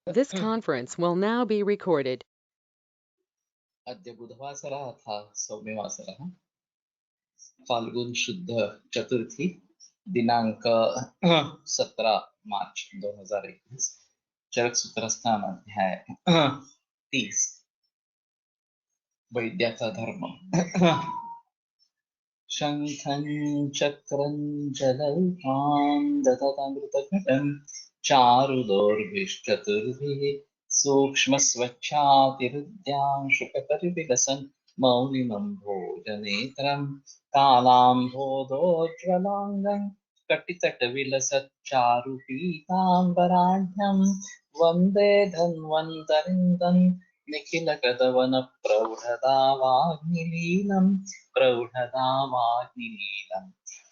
This conference will now be recorded. अद्य बुधवासरः था सौम्यवासरः फाल्गुन शुद्ध चतुर्थी दिनांक 17 मार्च 2021 चरक सूत्रस्थान अध्याय 30 वैद्याचा धर्म शंखं चक्रं जलौकां दधतमृतघटं चारुदोर्भिश्चतुर्भिः सूक्ष्मस्वच्छातिहृद्यां शुकपरिविलसन् मौलिनं भोजनेत्रं कालाम्भोदोज्ज्वलाङ्गं कटितटविलसच्चारुपीताम्बराढ्यं वन्दे धन्वन्तरिन्दं निखिलकृतवनप्रौढदावाग्निलीलम् प्रौढदावाग्निलीलम्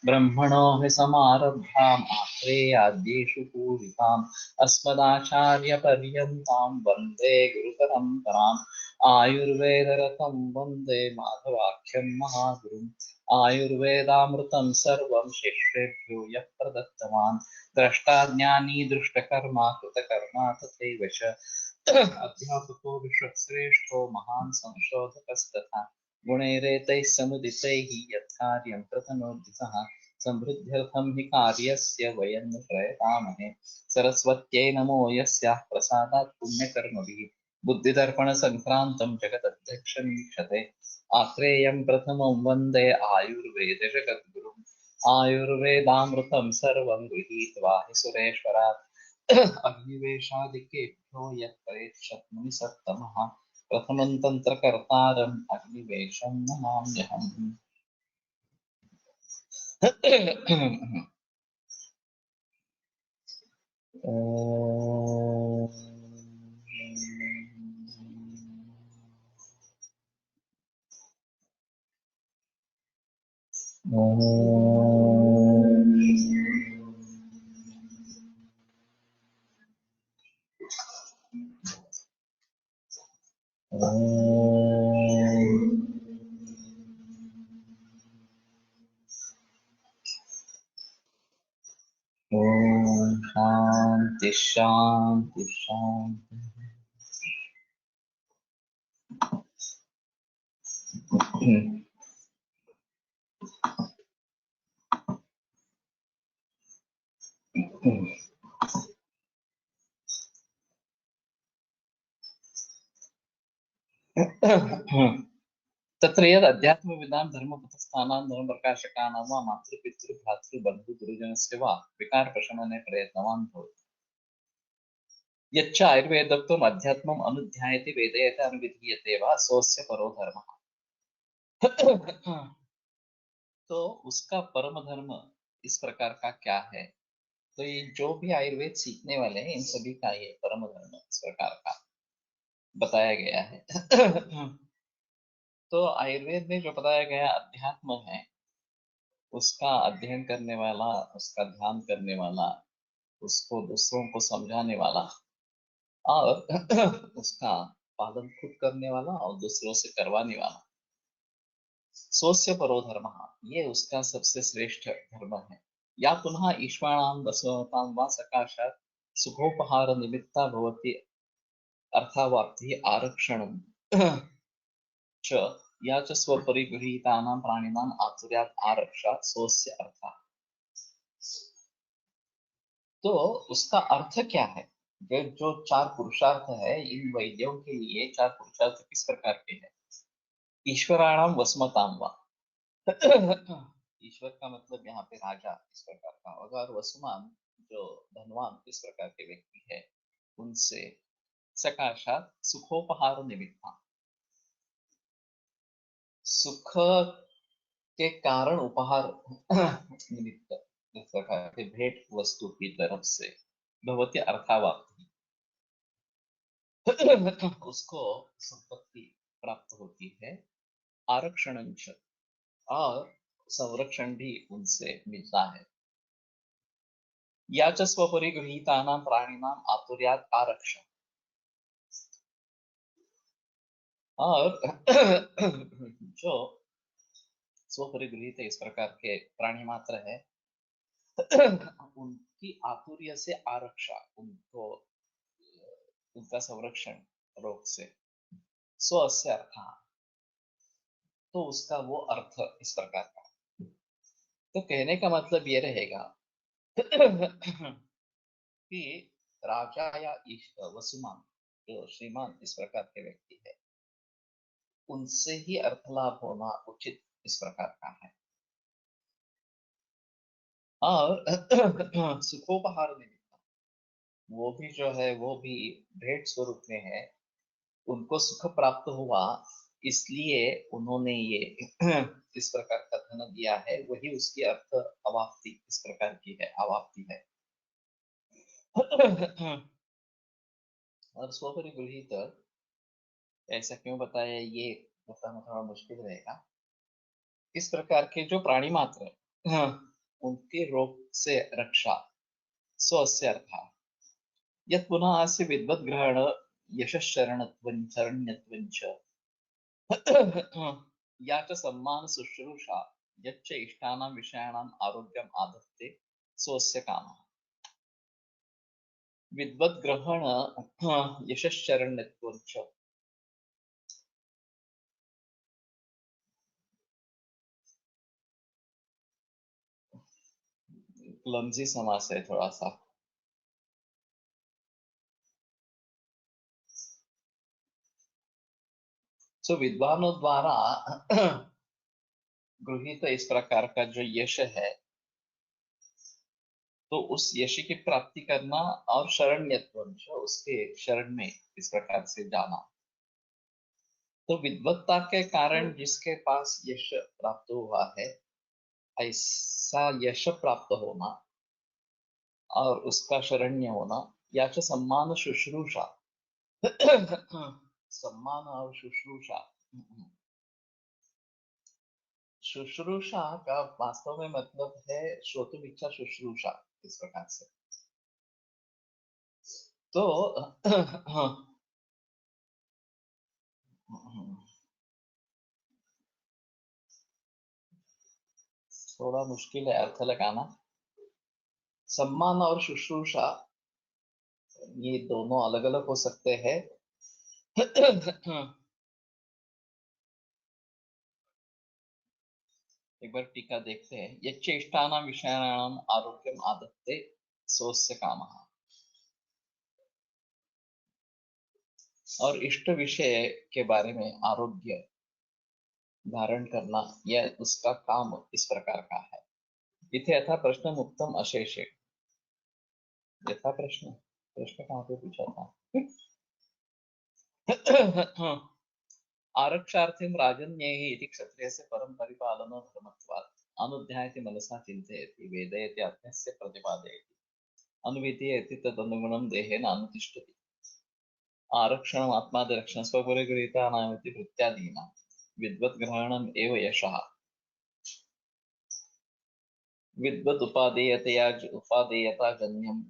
ब्रह्मणो हि समारब्धाम् आत्रेयाद्येषु पूजिताम् अस्मदाचार्यपर्यन्तां वन्दे गुरुपरम्पराम् आयुर्वेदरतं वन्दे माधवाख्यं महागुरुम् आयुर्वेदामृतं सर्वं शिष्येभ्यो यः प्रदत्तवान् द्रष्टाज्ञानी दृष्टकर्मा कृतकर्मा तथैव च अध्यापको विश्वश्रेष्ठो महान् संशोधकस्तथा गुणैरेतैः समुदितैः यत्कार्यं प्रथमोदितः समृद्ध्यर्थं हि कार्यस्य वयं न प्रयतामहे सरस्वत्यै नमो यस्याः प्रसादात् पुण्यकर्मभिः बुद्धिदर्पणसङ्क्रान्तं जगदध्यक्षं वीक्षते आत्रेयं प्रथमं वन्दे आयुर्वेदजगद्गुरुम् आयुर्वेदामृतं सर्वं गृहीत्वा हि सुरेश्वरात् अग्निवेशादिकेभ्यो यत्परेच्छत्मुनि सत्तमः प्रथमं तन्त्रकर्तारम् अग्निवेशं नमाम्यहम्। ओम शांति शांति शांति। तत्र यद् अध्यात्मविदां धर्मपथस्थानां धर्मप्रकाशकानां वा मातृपितृभ्रातृबन्धुगुरुजनस्य वा विकारप्रशमने प्रयत्नवान् भवति यच्च आयुर्वेदोक्तम् अध्यात्मम् अनुध्यायति वेदयते अनुविधीयते वा सोऽस्य परो धर्मः। तो उसका परम धर्म इस प्रकार का क्या है? तो ये जो भी आयुर्वेद सीखने वाले हैं इन सभी का ये परम धर्म इस प्रकार का बताया गया है। तो आयुर्वेद में जो बताया गया अध्यात्म है उसका अध्ययन करने वाला, उसका ध्यान करने वाला, उसको दूसरों को समझाने वाला और उसका पालन खुद करने वाला और दूसरों से करवाने वाला, सोस्य परो धर्मः, ये उसका सबसे श्रेष्ठ धर्म है। या पुनः ईश्वराणां वसवतां वा सकाशात् सुखोपहार निमित्ता भवति अर्थावाप्तिः आरक्षणं च या च स्वपरिगृहीतानां प्राणिनाम् आतुर्यात् आरक्षा सोस्य अर्थः। तो उसका अर्थ क्या है? ये जो चार पुरुषार्थ है इन वैद्यों के लिए चार पुरुषार्थ किस प्रकार के हैं? ईश्वराणाम वसमताम वा। ईश्वर का मतलब यहाँ पे राजा इस प्रकार का होगा और वसुमान जो धनवान इस प्रकार के व्यक्ति है उनसे सकाशात सुखोपहार निमित्ता, सुख के कारण उपहार निमित्त इस प्रकार के भेंट वस्तु की तरफ से भगवती अर्थावाप्ति उसको संपत्ति प्राप्त होती है, आरक्षण और संरक्षण भी उनसे मिलता है। या च स्वपरिगृहीतानां प्राणिनां आतुर्यात् आरक्षण, और जो स्वपरिगृहित इस प्रकार के प्राणी मात्र है उनकी आतुर्य से आरक्षा, उनको उनका संरक्षण रोग से। सो अस्य अर्थ, तो उसका वो अर्थ इस प्रकार का। तो कहने का मतलब ये रहेगा कि राजा या वसुमान, जो श्रीमान इस प्रकार के व्यक्ति है, उनसे ही अर्थ लाभ होना उचित इस प्रकार का है। और सुखोपहार निमित्त, वो भी जो है वो भी भेंट स्वरूप में है, उनको सुख प्राप्त हुआ, इसलिए उन्होंने ये इस प्रकार का धन दिया है, वही उसकी अर्थ अवाप्ति इस प्रकार की है, अवाप्ति है। और स्वपरिगृहित ऐसा क्यों बताया, ये बताना थोड़ा मुश्किल रहेगा। इस प्रकार के जो प्राणी मात्र, उनके रोग से रक्षा, स्वस्य अर्थ यत् पुनः अस्य विद्वद्ग्रहण यशश्चरणत्वं शरण्यत्वं च या च सम्मान शुश्रूषा यच्च इष्टानां विषयाणाम् आरोग्यम् आदत्ते स्वस्य कामः। विद्वद्ग्रहण यशश्चरणत्वं च, क्लमजी समास है थोड़ा सा। सो विद्वानों द्वारा गृहीत इस प्रकार का जो यश है, तो उस यश की प्राप्ति करना और शरण्यत्व, उसके शरण में इस प्रकार से जाना। तो विद्वत्ता के कारण जिसके पास यश प्राप्त हुआ है, ऐसा यश प्राप्त होना और उसका शरण्य होना, या तो सम्मान शुश्रूषा सम्मान और शुश्रूषा। शुश्रूषा का वास्तव में मतलब है श्रोतुम इच्छा शुश्रूषा इस प्रकार से। तो थोड़ा मुश्किल है अर्थ लगाना। सम्मान और शुश्रूषा ये दोनों अलग अलग हो सकते हैं। एक बार टीका देखते हैं। यच्चेष्टानां विषयाणाम् आरोग्यम आदत्ते सोस्य कामः। और इष्ट विषय के बारे में आरोग्य धारण करना, यह उसका काम इस प्रकार का है। इथे यथा प्रश्न मुक्तम अशेषे, यथा प्रश्न, प्रश्न कहाँ पे पूछा था? आरक्षार्थं राजन्यैः इति क्षत्रियस्य परं परिपालनधर्मत्वात् अनुध्यायति मनसा चिन्तयति वेदयति आत्मस्य प्रतिपादयति अनुविधीयति तदनुगुणं देहेन अनुतिष्ठति। आरक्षणम् आत्मादिरक्षणं स्वपरिगृहीतानामिति भृत्यादीनां विद्वद्ग्रहणम् एव यशः। विद्वद् उपादेयताजन्यं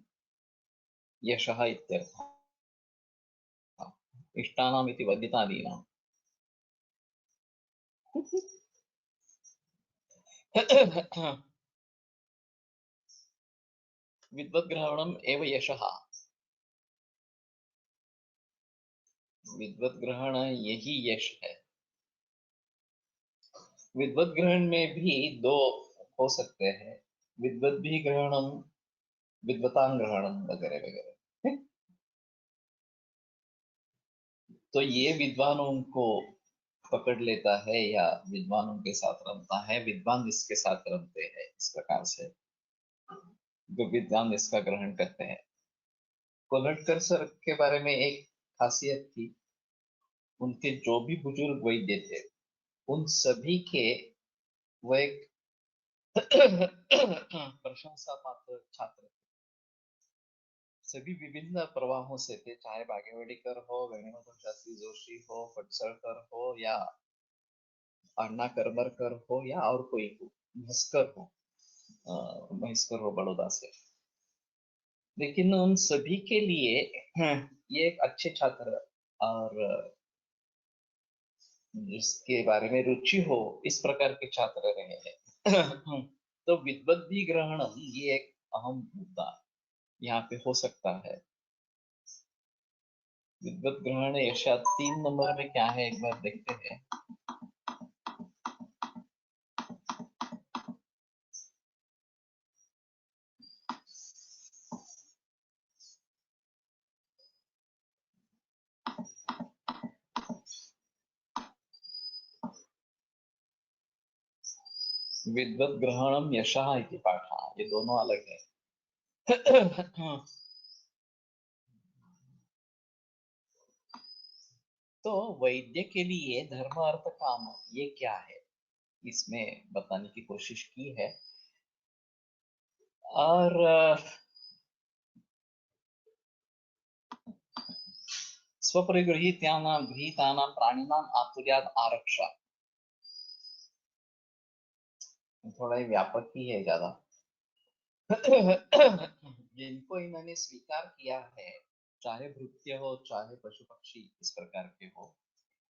यशः इत्यर्थः। इष्टानाम् इति वदितादीनां विद्वद्ग्रहणम् एव यशः। विद्वद्ग्रहण यही यश है। विद्वत ग्रहण में भी दो हो सकते हैं, विद्वत भी ग्रहणम, विद्वतान ग्रहणम वगैरह वगैरह। तो ये विद्वानों को पकड़ लेता है या विद्वानों के साथ रमता है, विद्वान इसके साथ रमते हैं, इस प्रकार से जो विद्वान इसका ग्रहण करते हैं। कोल्हटकर सर के बारे में एक खासियत थी, उनके जो भी बुजुर्ग वैद्य थे, उन सभी के वो एक प्रशंसा पात्र छात्र, सभी विभिन्न प्रवाहों से थे, चाहे भाग्यवड़ीकर हो, वेणुमाधव शास्त्री जोशी हो, फटसरकर हो, या अन्ना करमरकर हो, या और कोई हो, मस्कर हो, महेश्वर हो बड़ौदा से। लेकिन उन सभी के लिए ये एक अच्छे छात्र और जिसके बारे में रुचि हो, इस प्रकार के छात्र रहे हैं। तो विद्वत भी ग्रहण ये एक अहम मुद्दा यहाँ पे हो सकता है। विद्वत ग्रहण यशा 3 नंबर में क्या है एक बार देखते हैं। विद्वत ग्रहणम यशः इति पाठः, ये दोनों अलग है। तो वैद्य के लिए धर्म अर्थ काम ये क्या है, इसमें बताने की कोशिश की है। और गृहीतानां प्राणिनां आतुर्याद आरक्षा, थोड़ा ही व्यापक ही है ज्यादा। जिनको इन्होंने स्वीकार किया है, चाहे भृत्य हो, चाहे पशु पक्षी इस प्रकार के हो,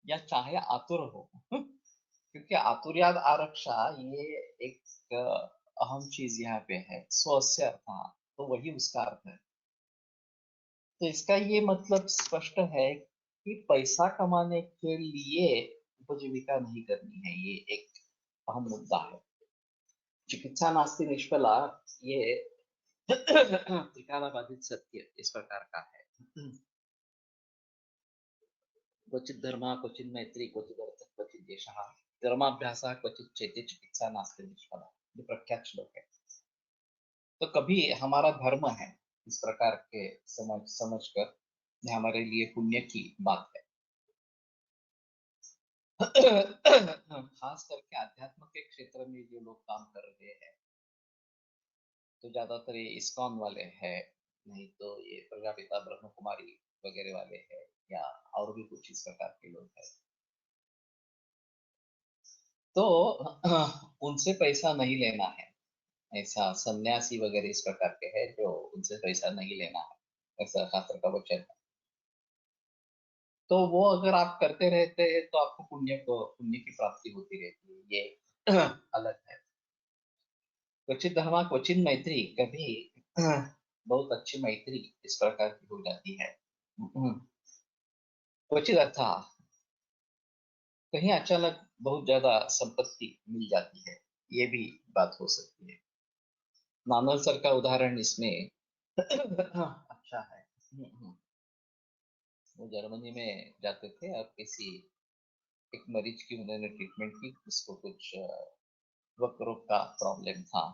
या चाहे आतुर हो, क्योंकि आतुर्याद आरक्षा ये एक अहम चीज यहाँ पे है। स्वस्य अर्थ, तो वही उसका अर्थ है। तो इसका ये मतलब स्पष्ट है कि पैसा कमाने के लिए उपजीविका नहीं करनी है, ये एक अहम मुद्दा है। चिकित्सा नास्ति निष्फला, ये त्रिकालाबाधित सत्य इस प्रकार का है। क्वचित धर्म, क्वचित मैत्री, क्वचित अर्थ, क्वचित देशः, धर्माभ्यास, क्वचित चेते चिकित्सा नास्ति निष्फला, ये प्रख्यात श्लोक है। तो कभी हमारा धर्म है इस प्रकार के समझकर ये हमारे लिए पुण्य की बात है। खास करके अध्यात्म के क्षेत्र में जो लोग काम कर रहे हैं, तो ज्यादातर ये इस्कॉन वाले हैं, नहीं तो ये प्रजापिता ब्रह्म कुमारी वगैरह वाले हैं, या और भी कुछ इस प्रकार के लोग हैं। तो उनसे पैसा नहीं लेना है, ऐसा सन्यासी वगैरह इस प्रकार के हैं जो उनसे पैसा नहीं लेना है, ऐसा शास्त्र का वचन है। तो वो अगर आप करते रहते हैं तो आपको पुण्य की प्राप्ति होती रहती है, ये अलग है। क्वचित धर्मा क्वचित मैत्री, कभी बहुत अच्छी मैत्री इस प्रकार की हो जाती है। क्वचित अर्था, कहीं अचानक बहुत ज्यादा संपत्ति मिल जाती है, ये भी बात हो सकती है। नानल सर का उदाहरण इसमें अच्छा है। वो जर्मनी में जाते थे और किसी एक मरीज की उन्होंने ट्रीटमेंट की, उसको कुछ वक्र रोग का प्रॉब्लम था।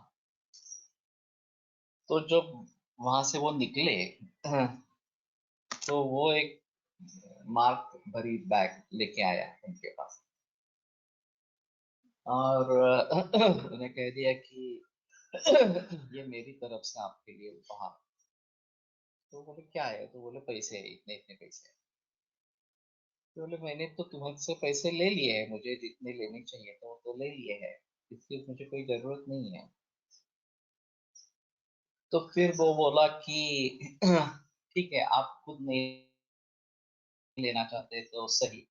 तो जब वहां से वो निकले, तो वो एक मार्क भरी बैग लेके आया उनके पास, और उन्हें कह दिया कि ये मेरी तरफ से आपके लिए उपहार। तो बोले क्या है, तो बोले पैसे है, इतने इतने पैसे है। तो बोले मैंने तो तुमसे पैसे ले लिए हैं, मुझे जितने लेने चाहिए तो ले लिए हैं, इसकी मुझे कोई जरूरत नहीं है। तो फिर वो बोला कि ठीक है, आप खुद नहीं लेना चाहते तो सही,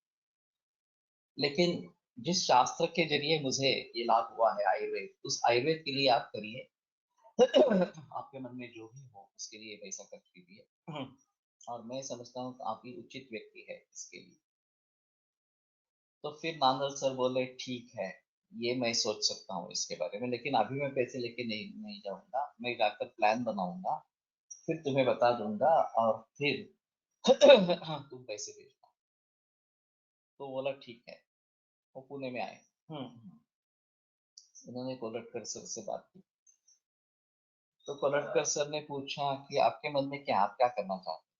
लेकिन जिस शास्त्र के जरिए मुझे ये लाभ हुआ है, आयुर्वेद, उस आयुर्वेद के लिए आप करिए। आपके मन में जो भी हो उसके लिए पैसा खर्च कीजिए, और मैं समझता हूँ कि आप ही उचित व्यक्ति है इसके लिए। तो फिर नांदल सर बोले ठीक है, ये मैं सोच सकता हूँ इसके बारे में, लेकिन अभी मैं पैसे लेके नहीं जाऊंगा, मैं जाकर प्लान बनाऊंगा, फिर तुम्हें बता दूंगा, और फिर तुम पैसे भेजना। तो बोला ठीक है। वो पुणे में आए। उन्होंने कोलटकर सर से बात की। तो कोलटकर सर ने पूछा कि आपके मन में क्या, आप क्या करना चाहते हैं?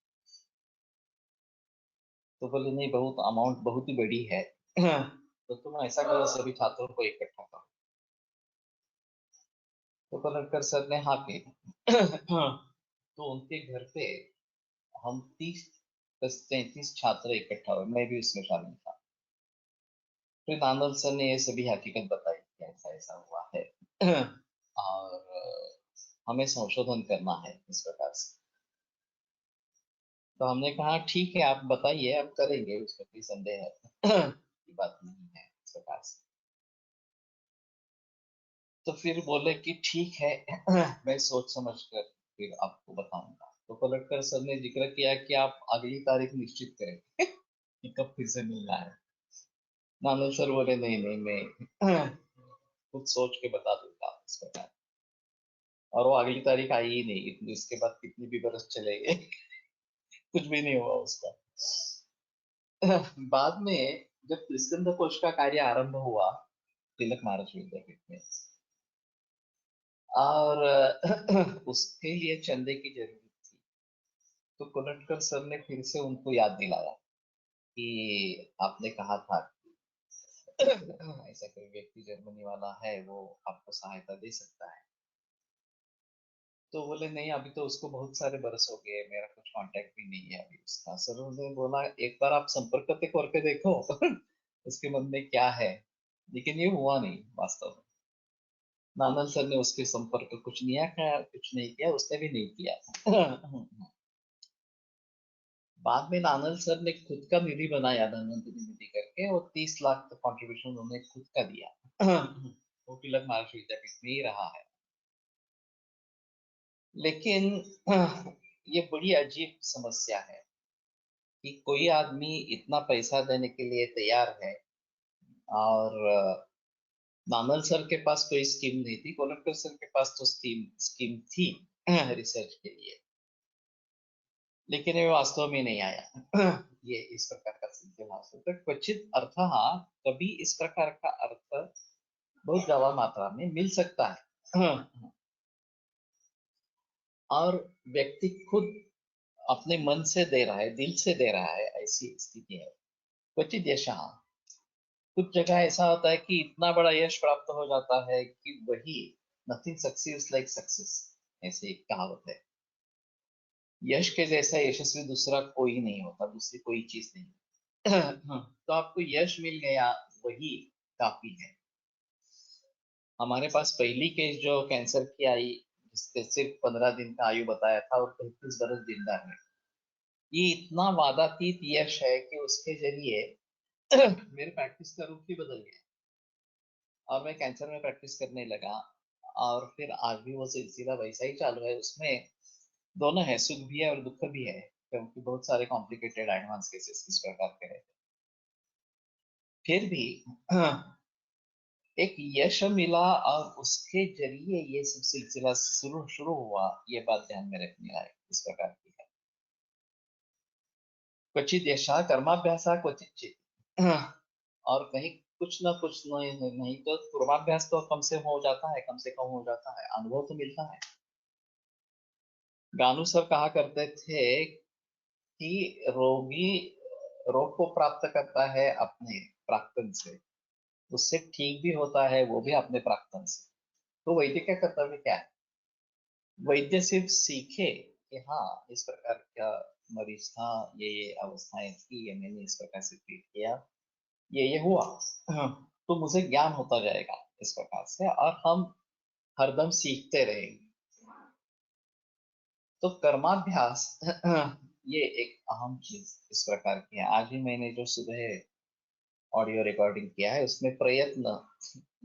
तो बोले नहीं, बहुत अमाउंट बहुत ही बड़ी है। तो तुम ऐसा करो, सभी छात्रों को इकट्ठा करो। तो कोलटकर सर ने हाँ की। तो उनके घर पे हम 30-35 छात्र इकट्ठा हुए, मैं भी उसमें शामिल था। फिर आनंद सर ने ये सभी हकीकत बताई कि ऐसा ऐसा हुआ है, और हमें संशोधन करना है इस प्रकार से। तो हमने कहा ठीक है, आप बताइए, हम करेंगे, उसमें कोई संदेह की बात नहीं है इस प्रकार से। तो फिर बोले कि ठीक है, मैं सोच समझ कर फिर आपको बताऊंगा। तो कलेक्टर सर ने जिक्र किया कि आप अगली तारीख निश्चित करें कि कब फिर से मिलना है। नानल सर बोले नहीं नहीं, मैं खुद सोच के बता दूंगा इस प्रकार। और वो अगली तारीख आई ही नहीं, इतनी इसके बाद कितनी भी बरस चले गए कुछ भी नहीं हुआ उसका। बाद में जब त्रिस्कंद कोश का कार्य आरंभ हुआ तिलक महाराज विद्यापीठ में, और उसके लिए चंदे की जरूरत थी, तो कोलटकर सर ने फिर से उनको याद दिलाया कि आपने कहा था ऐसा कोई व्यक्ति जर्मनी वाला है, वो आपको सहायता दे सकता है। तो बोले नहीं, अभी तो उसको बहुत सारे बरस हो गए, मेरा कुछ कांटेक्ट भी नहीं है अभी उसका। सर ने बोला एक बार आप संपर्क करके देखो उसके मन में क्या है। लेकिन ये हुआ नहीं वास्तव में। नानल सर ने उसके संपर्क कुछ नहीं किया, उसने भी नहीं किया। बाद में नानल सर ने खुद का निधि बनाया, धनवंतरी निधि करके, और 30 लाख का कंट्रीब्यूशन उन्होंने खुद का दिया। वो तिलक महाराज विद्यापीठ में ही रहा है। लेकिन ये बड़ी अजीब समस्या है कि कोई आदमी इतना पैसा देने के लिए तैयार है, और नानल सर के पास कोई स्कीम नहीं थी, कोलटकर सर के पास तो स्कीम थी रिसर्च के लिए, लेकिन ये वास्तव में नहीं आया। ये इस प्रकार का सिलसिला होता है। क्वचित अर्थ, हाँ, कभी इस प्रकार का अर्थ बहुत ज्यादा मात्रा में मिल सकता है। और व्यक्ति खुद अपने मन से दे रहा है, दिल से दे रहा है, ऐसी स्थिति है। क्वचित यश, हाँ, कुछ जगह ऐसा होता है कि इतना बड़ा यश प्राप्त हो जाता है कि वही नथिंग सक्सीड्स लाइक सक्सेस, ऐसे एक कहावत है। यश के जैसा यशस्वी दूसरा कोई नहीं होता, दूसरी कोई चीज नहीं। तो आपको यश मिल गया, वही काफी है। हमारे पास पहली केस जो कैंसर की आई, जिसके सिर्फ 15 दिन का आयु बताया था और 33 बरस जिंदा है, ये इतना वादातीत यश है कि उसके जरिए मेरे प्रैक्टिस का रूप ही बदल गया, और मैं कैंसर में प्रैक्टिस करने लगा। और फिर आज भी वो सिलसिला वैसा ही चालू है। उसमें दोनों है, सुख भी है और दुख भी है, क्योंकि बहुत सारे कॉम्प्लिकेटेड एडवांस केसेस इस प्रकार के रहते। फिर भी एक यश मिला, और उसके जरिए ये सब सिलसिला शुरू शुरू हुआ, ये बात ध्यान में रखने लायक इस प्रकार की है। क्वचित यशा कर्माभ्यासा क्वचित चित। और कहीं कुछ ना कुछ नहीं तो पूर्वाभ्यास तो कम से हो जाता है, कम से कम हो जाता है, अनुभव तो मिलता है। गानू सर कहा करते थे कि रोगी रोग को प्राप्त करता है अपने प्राक्तन से, उससे ठीक भी होता है वो भी अपने प्राक्तन से। तो वैद्य का कर्तव्य क्या है? वैद्य सिर्फ सीखे कि हाँ, इस प्रकार का मरीज था, ये अवस्थाएं थी, ये मैंने इस प्रकार से ट्रीट किया, ये हुआ। हाँ, तो मुझे ज्ञान होता जाएगा इस प्रकार से, और हम हरदम सीखते रहेंगे। तो कर्माभ्यास ये एक अहम चीज इस प्रकार की है। आज ही मैंने जो सुबह ऑडियो रिकॉर्डिंग किया है, उसमें प्रयत्न,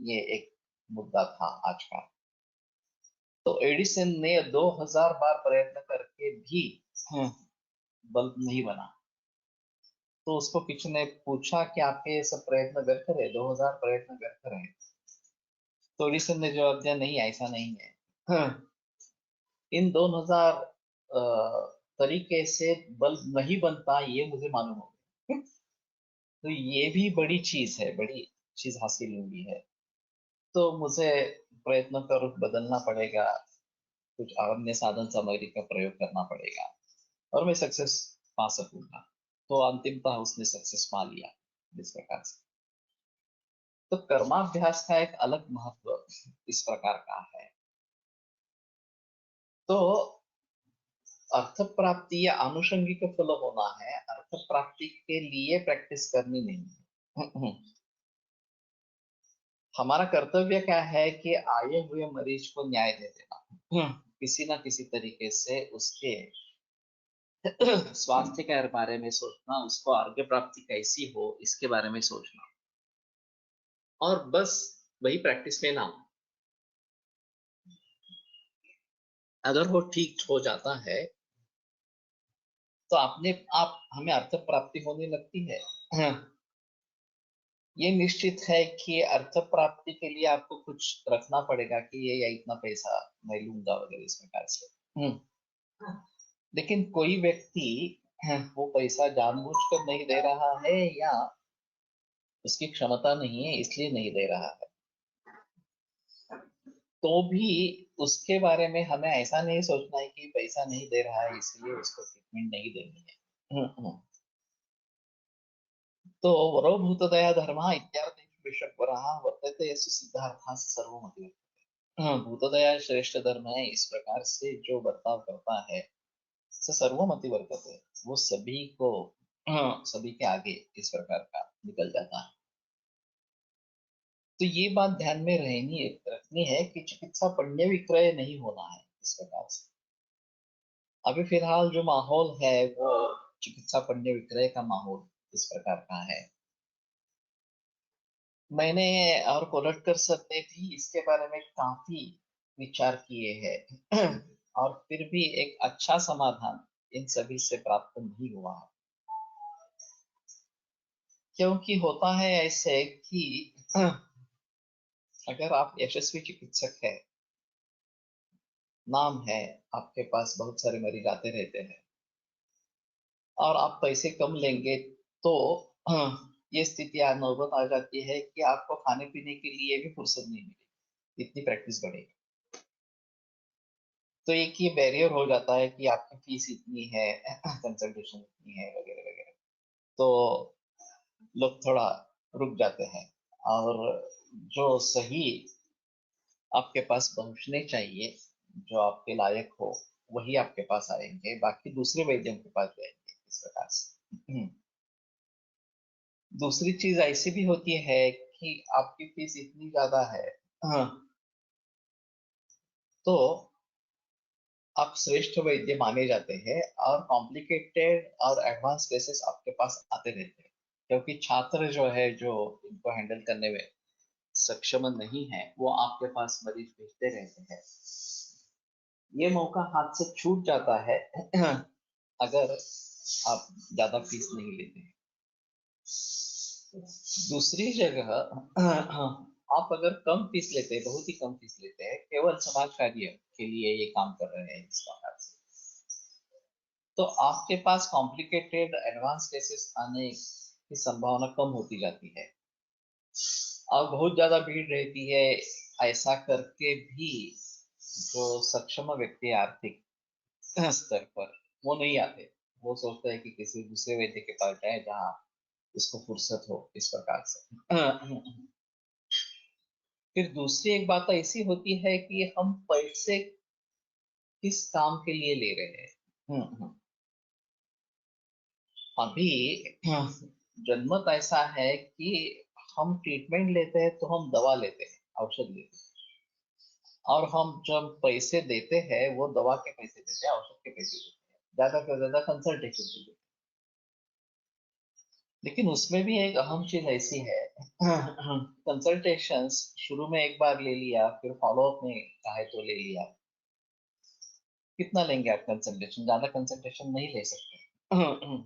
ये एक मुद्दा था आज का। तो एडिसन ने 2000 बार प्रयत्न करके भी बल्ब नहीं बना। तो उसको किसी ने पूछा कि आपके ये सब प्रयत्न व्यर्थ रहे, 2000 प्रयत्न व्यर्थ रहे? तो एडिसन ने जवाब दिया, नहीं, ऐसा नहीं है। इन 2000 तरीके से बल्ब नहीं बनता, ये मुझे मालूम हो गया। तो ये भी बड़ी चीज है, बड़ी चीज हासिल हुई है। तो मुझे प्रयत्न का रुख बदलना पड़ेगा, कुछ अन्य साधन सामग्री का प्रयोग करना पड़ेगा, और मैं सक्सेस पा सकूंगा। तो अंतिमतः उसने सक्सेस पा लिया इस प्रकार से। तो कर्माभ्यास का एक अलग महत्व इस प्रकार का है। तो अर्थ प्राप्ति या आनुषंगिक फल होना है, अर्थ प्राप्ति के लिए प्रैक्टिस करनी नहीं है। हमारा कर्तव्य क्या है कि आए हुए मरीज को न्याय दे देना, किसी ना किसी तरीके से उसके स्वास्थ्य के बारे में सोचना, उसको आरोग्य प्राप्ति कैसी हो इसके बारे में सोचना, और बस वही प्रैक्टिस में ना। अगर वो ठीक हो जाता है तो अपने आप हमें अर्थ प्राप्ति होने लगती है। ये निश्चित है कि अर्थ प्राप्ति के लिए आपको कुछ रखना पड़ेगा कि ये या इतना पैसा मैं लूंगा वगैरह इस प्रकार से। लेकिन कोई व्यक्ति वो पैसा जानबूझकर नहीं दे रहा है या उसकी क्षमता नहीं है इसलिए नहीं दे रहा है, तो भी उसके बारे में हमें ऐसा नहीं सोचना है कि पैसा नहीं दे रहा है इसलिए उसको ट्रीटमेंट नहीं देनी है। तो वरो भूतदया धर्म इत्यादि वरः वर्तते यस्य सिद्धार्थः सर्वमति। भूतदया श्रेष्ठ धर्म है, इस प्रकार से जो बर्ताव करता है स सर्वमति वर्तते, वो सभी को सभी के आगे इस प्रकार का निकल जाता है। तो ये बात ध्यान में रखनी है कि चिकित्सा पुण्य विक्रय नहीं होना है इस प्रकार से। अभी फिलहाल जो माहौल है वो चिकित्सा पुण्य विक्रय का माहौल इस प्रकार का है। मैंने और कोलटकर सर ने भी इसके बारे में काफी विचार किए हैं और फिर भी एक अच्छा समाधान इन सभी से प्राप्त नहीं हुआ है। क्योंकि होता है ऐसे कि अगर आप यशस्वी चिकित्सक है, नाम है, आपके पास बहुत सारे मरीज आते रहते हैं और आप पैसे कम लेंगे तो ये स्थिति नौबत आ जाती है कि आपको खाने पीने के लिए भी फुर्सत नहीं मिलेगी, इतनी प्रैक्टिस बढ़ेगी। तो एक ये बैरियर हो जाता है कि आपकी फीस इतनी है, कंसल्टेशन इतनी है वगैरह वगैरह, तो लोग थोड़ा रुक जाते हैं और जो सही आपके पास पहुंचने चाहिए, जो आपके लायक हो, वही आपके पास आएंगे, बाकी दूसरे वैद्यों के पास जाएंगे इस प्रकार से। दूसरी चीज ऐसी भी होती है कि आपकी फीस इतनी ज्यादा है, हाँ, तो आप श्रेष्ठ वैद्य माने जाते हैं और कॉम्प्लिकेटेड और एडवांस केसेस आपके पास आते रहते हैं, क्योंकि छात्र जो है जो इनको हैंडल करने में सक्षम नहीं है वो आपके पास मरीज भेजते रहते हैं। ये मौका हाथ से छूट जाता है अगर आप ज्यादा फीस नहीं लेते हैं। दूसरी जगह आप अगर कम फीस लेते हैं, बहुत ही कम फीस लेते हैं, केवल समाज कार्य के लिए ये काम कर रहे हैं इस प्रकार से, तो आपके पास कॉम्प्लिकेटेड एडवांस केसेस आने की संभावना कम होती जाती है और बहुत ज्यादा भीड़ रहती है। ऐसा करके भी जो सक्षम व्यक्ति आर्थिक स्तर पर वो नहीं आते, वो सोचते हैं कि किसी दूसरे वैद्य के पास जाए जहाँ इसको फुर्सत हो इस प्रकार से। फिर दूसरी एक बात ऐसी होती है कि हम पैसे किस काम के लिए ले रहे हैं। अभी जन्मत ऐसा है कि हम ट्रीटमेंट लेते हैं तो हम दवा लेते हैं, औषध लेते हैं, और हम जब पैसे देते हैं वो दवा के पैसे देते हैं, औषध के पैसे देते हैं, ज्यादा से ज्यादा कंसल्टेशन के लिए। लेकिन उसमें भी एक अहम चीज ऐसी है, कंसल्टेशंस शुरू में एक बार ले लिया, फिर फॉलोअप में चाहे तो ले लिया, कितना लेंगे आप कंसल्टेशन, ज्यादा कंसल्टेशन नहीं ले सकते।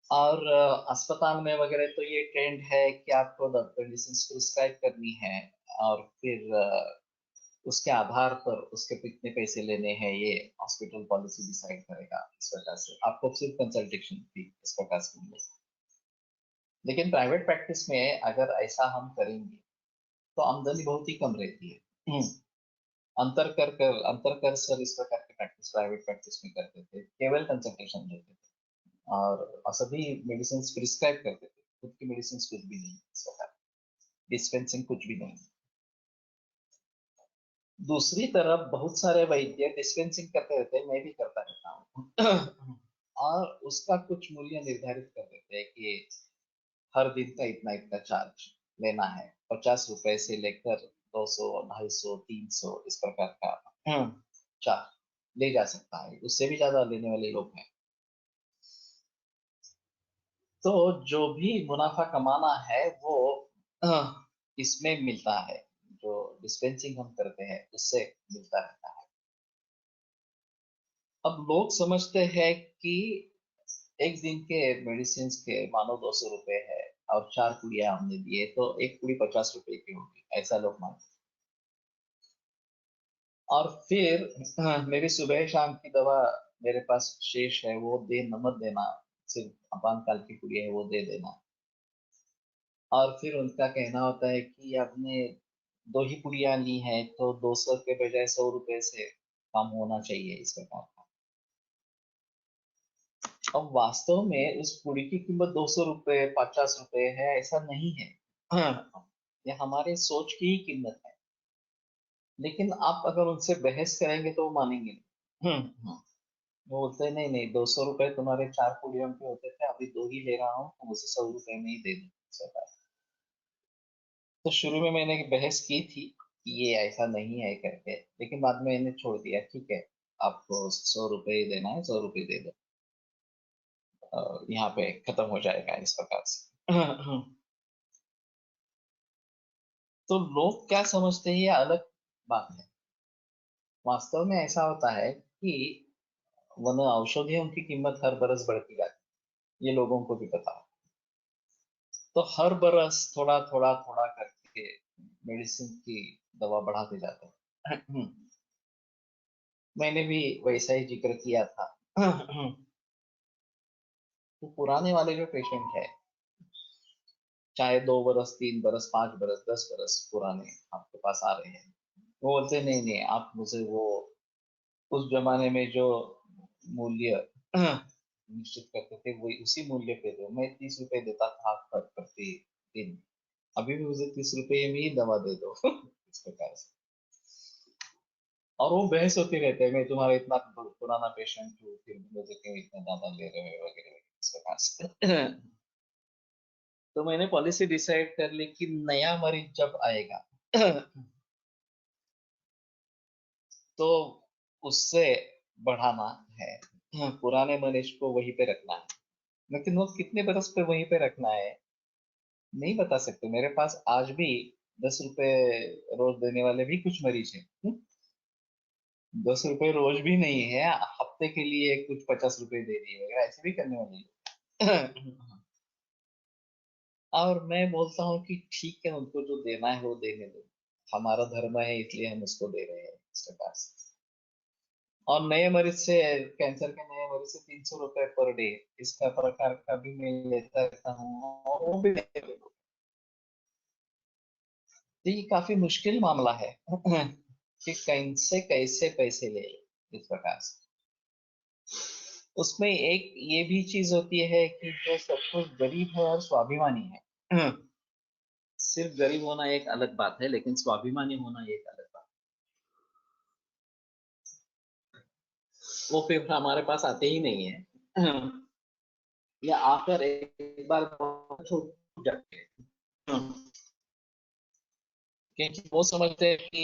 और अस्पताल में वगैरह तो ये ट्रेंड है कि आपको मेडिसिन प्रिस्क्राइब करनी है और फिर उसके आधार पर उसके कितने पैसे लेने हैं ये हॉस्पिटल पॉलिसी डिसाइड करेगा। इस प्रकार से आपको सिर्फ कंसल्टेशन फी इस प्रकार से मिलेगी। लेकिन प्राइवेट प्रैक्टिस में अगर ऐसा हम करेंगे तो आमदनी बहुत ही कम रहती है। अंतर कर सर इस प्रकार की प्रैक्टिस प्राइवेट प्रैक्टिस में करते थे, केवल कंसल्टेशन लेते थे और सभी मेडिसिन प्रिस्क्राइब करते थे, खुद की मेडिसिन कुछ भी नहीं इस प्रकार, डिस्पेंसिंग कुछ भी नहीं। दूसरी तरफ बहुत सारे वैद्य डिस्पेंसिंग करते रहते हैं, मैं भी करता रहता हूँ और उसका कुछ मूल्य निर्धारित कर देते हैं कि हर दिन का इतना इतना चार्ज लेना है, 50 रुपए से लेकर 200, 250, 300 इस प्रकार का चार्ज ले जा सकता है, उससे भी ज्यादा लेने वाले लोग हैं। तो जो भी मुनाफा कमाना है वो इसमें मिलता है, जो डिस्पेंसिंग हम करते हैं उससे मिलता रहता है। अब लोग समझते हैं कि एक दिन के मेडिसिन के मानो 200 रुपए है, और 4 पुड़िया हमने दिए तो एक पुड़ी 50 रुपए की होगी, ऐसा लोग मानते हैं। और फिर मेरी सुबह शाम की दवा मेरे पास शेष है, वो दे मत देना, सिर्फ आपातकाल की पुड़िया है वो दे देना। और फिर उनका कहना होता है कि आपने 2 ही पुड़िया ली है तो 200 के बजाय 100 रुपए से कम होना चाहिए इस प्रकार का। अब वास्तव में उस पुड़ी की कीमत 200 रुपए 50 रुपए है, ऐसा नहीं है। ये हमारे सोच की ही कीमत है। लेकिन आप अगर उनसे बहस करेंगे तो वो मानेंगे नहीं। वो बोलते हैं नहीं नहीं, 200 रुपए तुम्हारे 4 पुड़ियों के होते थे, अभी 2 ही ले रहा हूँ तो मुझे 100 रुपए में ही दे दो सरकार। तो शुरू में मैंने बहस की थी कि ये ऐसा नहीं है करके, लेकिन बाद में मैंने छोड़ दिया, ठीक है आपको 100 रुपए ही देना है, 100 रुपए दे दो, यहाँ पे खत्म हो जाएगा इस प्रकार से। तो लोग क्या समझते हैं ये अलग बात है। वास्तव में ऐसा होता है कि वन औषधियों की कीमत हर बरस बढ़ती जाती है, ये लोगों को भी पता है। तो हर बरस थोड़ा थोड़ा थोड़ा करके मेडिसिन की दवा बढ़ाते जाते हैं। मैंने भी वैसा ही जिक्र किया था। तो पुराने वाले जो पेशेंट है, चाहे 2 बरस 3 बरस 5 बरस 10 बरस पुराने आपके पास आ रहे हैं, वो बोलते नहीं नहीं, आप मुझे वो उस जमाने में जो मूल्य निश्चित करते थे वही उसी मूल्य पे दो, मैं 30 रुपए देता था प्रति दिन, अभी भी मुझे 30 रुपए में ही दवा दे दो। इस प्रकार से। और वो बहस होती रहते हैं, मैं तुम्हारा इतना पुराना पेशेंट हूँ फिर भी मुझे क्यों इतना ज्यादा ले रहे हो वगैरह वगैरह, इस प्रकार से। तो मैंने पॉलिसी डिसाइड कर ली कि नया मरीज जब आएगा तो उससे बढ़ाना है, पुराने मरीज को वहीं पे रखना है। लेकिन वो कितने बरस पे वहीं पे रखना है नहीं बता सकते। मेरे पास आज भी 10 रुपए रोज देने वाले भी कुछ मरीज हैं। 10 रुपए रोज भी नहीं है, हफ्ते के लिए कुछ 50 रुपए दे दिए वगैरह, ऐसे भी करने वाले हैं। और मैं बोलता हूँ कि ठीक है, उनको जो देना है वो देने दो, हमारा धर्म है इसलिए हम उसको दे रहे हैं इस प्रकार से। और नए मरीज से, कैंसर के नए मरीज से 300 रुपए पर डे, इसका प्रकार का भी मैं लेता रहता हूँ, और वो भी लेते हैं। तो ये काफी मुश्किल मामला है कि कहीं से कैसे पैसे ले इस प्रकार से। उसमें एक ये भी चीज होती है कि जो सब कुछ गरीब है और स्वाभिमानी है। सिर्फ गरीब होना एक अलग बात है, लेकिन स्वाभिमानी होना एक अलग बात है। वो फिर हमारे पास आते ही नहीं है। या आकर एक बार छूट जाते हैं, क्योंकि वो समझते हैं कि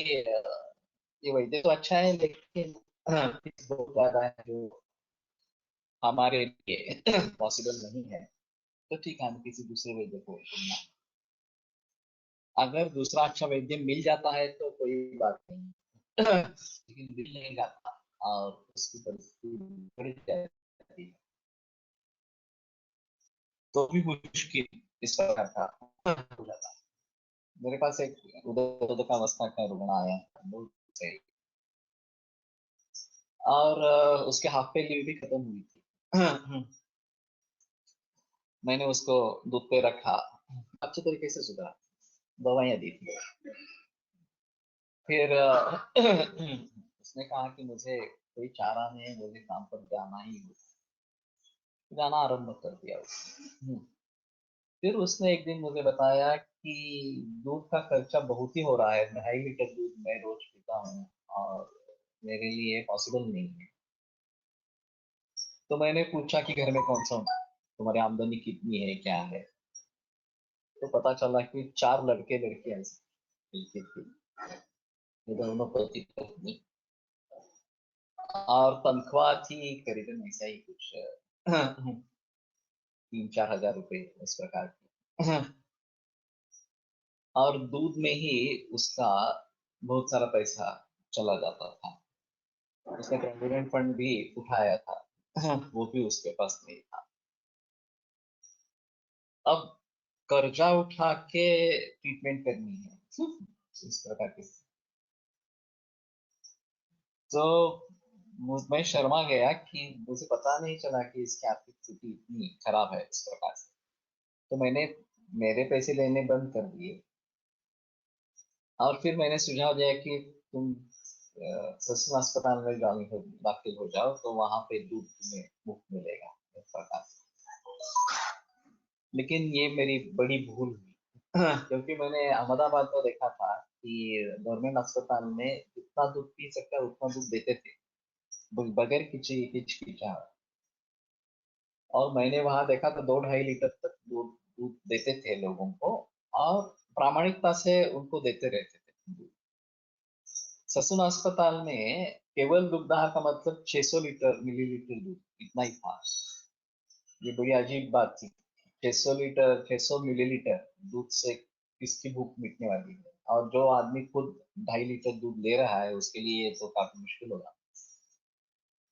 ये वैद्य तो अच्छा है लेकिन फीस बहुत ज्यादा है जो हमारे लिए पॉसिबल नहीं है। तो ठीक है, हम किसी दूसरे वैद्य को ढूंढना। अगर दूसरा अच्छा वैद्य मिल जाता है तो कोई बात नहीं, लेकिन मिल नहीं जाता और उसकी परिस्थिति बढ़ जाती है तो भी मुश्किल इस प्रकार का हो जाता है। मेरे पास एक उदोदकावस्था का रुग्ण आया, बहुत सही, और उसके हाफ पे लीव भी खत्म हुई थी। मैंने उसको दूध पे रखा, अच्छे तरीके से सुधरा, दवाइयाँ दी थी। फिर उसने कहा कि मुझे कोई चारा नहीं है, मुझे काम पर जाना ही होगा। जाना आरंभ कर दिया उसने। फिर उसने एक दिन मुझे बताया कि दूध का खर्चा बहुत ही हो रहा है, 2.5 लीटर दूध मैं रोज पीता हूँ और मेरे लिए पॉसिबल नहीं है। तो मैंने पूछा कि घर में कौन सा, तुम्हारी आमदनी कितनी है क्या है। तो पता चला कि 4 लड़के लड़कियां मिलती थी, ये दोनों पति पत्नी, और तनख्वाह थी करीबन ऐसा ही कुछ 3-4 हजार रुपए इस प्रकार की। और दूध में ही उसका बहुत सारा पैसा चला जाता था। उसने प्रोविडेंट फंड भी उठाया था, वो भी उसके पास नहीं था। अब कर्जा उठा के ट्रीटमेंट करनी है, इस प्रकार की। तो मैं शर्मा गया कि मुझे पता नहीं चला कि इसकी आर्थिक स्थिति इतनी खराब है इस प्रकार से। तो मैंने मेरे पैसे लेने बंद कर दिए, और फिर मैंने सुझाव दिया कि तुम ससुर अस्पताल में दाखिल हो जाओ, तो वहां पे दूध तुम्हें मुफ्त मिलेगा, इस प्रकार से। लेकिन ये मेरी बड़ी भूल हुई, क्योंकि मैंने अहमदाबाद में देखा था कि गवर्नमेंट अस्पताल में जितना दूध पी सकता है उतना दूध देते थे, बगैर किसी हिचकिचाहट। और मैंने वहां देखा तो 2-2.5 लीटर तक दूध दूध देते थे लोगों को, और प्रामाणिकता से उनको देते रहते थे। ससुन अस्पताल में केवल दुग्धाहार का मतलब 600 लीटर मिलीलीटर दूध, इतना ही था। ये बड़ी अजीब बात थी। 600 लीटर, 600 मिलीलीटर दूध से किसकी भूख मिटने वाली है? और जो आदमी खुद 2.5 लीटर दूध ले रहा है, उसके लिए ये तो काफी मुश्किल होगा।